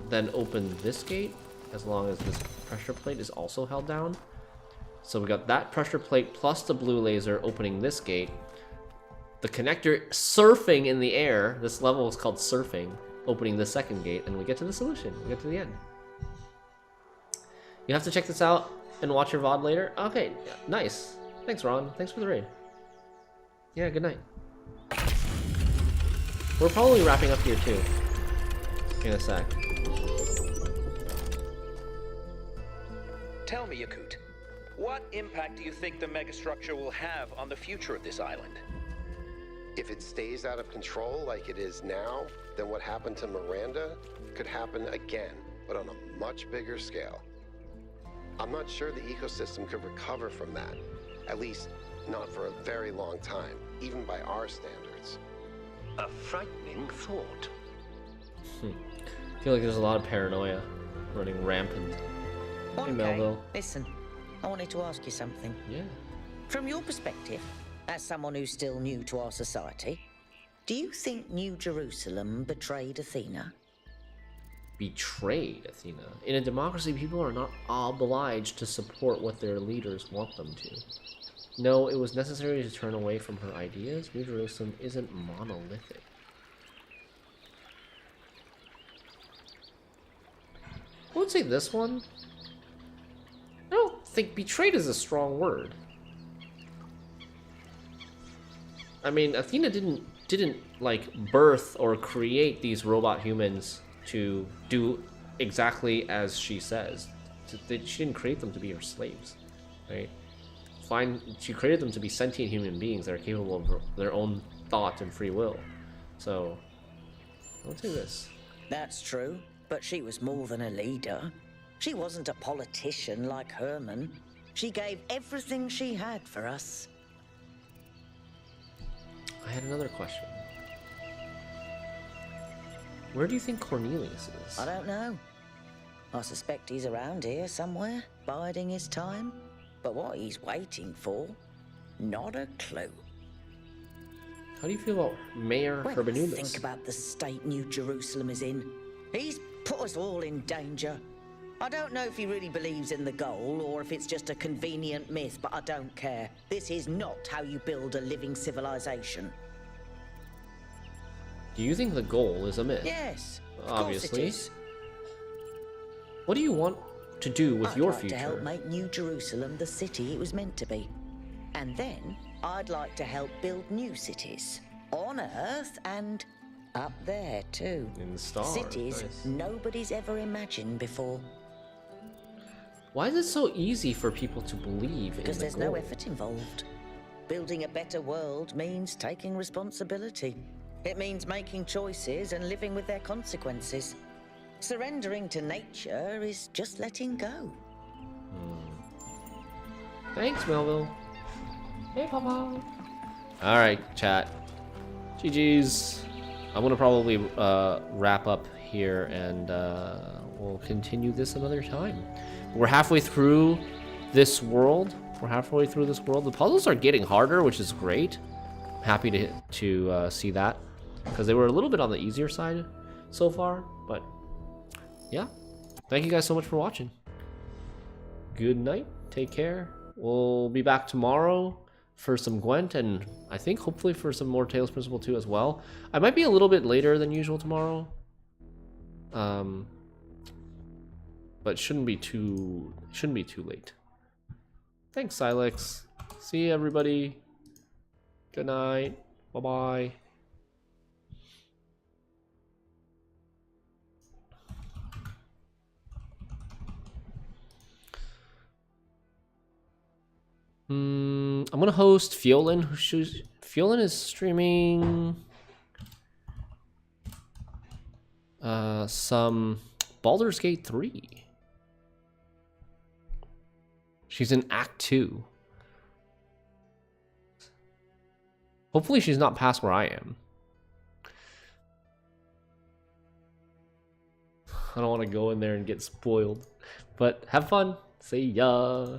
then open this gate as long as this pressure plate is also held down. So we got that pressure plate plus the blue laser opening this gate. The connector surfing in the air. This level is called surfing, opening the second gate, and we get to the solution. We get to the end. You have to check this out and watch your VOD later. Okay, nice. Thanks, Ron. Thanks for the raid. Yeah, good night. We're probably wrapping up here too in a sec. Tell me, Yakut, what impact do you think the megastructure will have on the future of this island? If it stays out of control like it is now, then what happened to Miranda could happen again, but on a much bigger scale. I'm not sure the ecosystem could recover from that, at least not for a very long time, even by our standards. A frightening thought. I feel like there's a lot of paranoia running rampant. Hey, Melville. Listen, I wanted to ask you something. Yeah. From your perspective, as someone who's still new to our society, do you think New Jerusalem betrayed Athena? Betrayed Athena? In a democracy, people are not obliged to support what their leaders want them to. No, it was necessary to turn away from her ideas. New Jerusalem isn't monolithic. I would say this one. I don't think betrayed is a strong word. I mean, Athena didn't like birth or create these robot humans to do exactly as she says. She didn't create them to be her slaves, right? She created them to be sentient human beings that are capable of their own thought and free will. So, I would say this. That's true, but she was more than a leader. She wasn't a politician like Herman. She gave everything she had for us. I had another question. Where do you think Cornelius is? I don't know. I suspect he's around here somewhere, biding his time. But what he's waiting for, not a clue. How do you feel about Mayor Herbanumis? Think about the state New Jerusalem is in. He's put us all in danger. I don't know if he really believes in the goal or if it's just a convenient myth, but I don't care. This is not how you build a living civilization. Do you think the goal is a myth? Yes, obviously. Of course it is. What do you want to do with your future? I'd like to help make New Jerusalem the city it was meant to be. And then I'd like to help build new cities. On Earth and up there too. In the stars. Cities nice. Nobody's ever imagined before. Why is it so easy for people to believe in the Because there's goal? no effort involved. Building a better world means taking responsibility. It means making choices and living with their consequences. Surrendering to nature is just letting go. Thanks, Melville. Hey, Papa. Alright, chat. GG's. I'm gonna probably wrap up here and we'll continue this another time. We're halfway through this world. The puzzles are getting harder, which is great. I'm happy to see that, because they were a little bit on the easier side so far, but yeah. Thank you guys so much for watching. good night. Take care. We'll be back tomorrow for some Gwent, and I think hopefully for some more Talos Principle 2 as well. I might be a little bit later than usual tomorrow. But shouldn't be too late. Thanks, Silex. See you, everybody. Good night. Bye-bye. I'm gonna host Fiolin. Fiolin is streaming some Baldur's Gate 3. She's in Act 2. Hopefully she's not past where I am. I don't want to go in there and get spoiled. But have fun. See ya.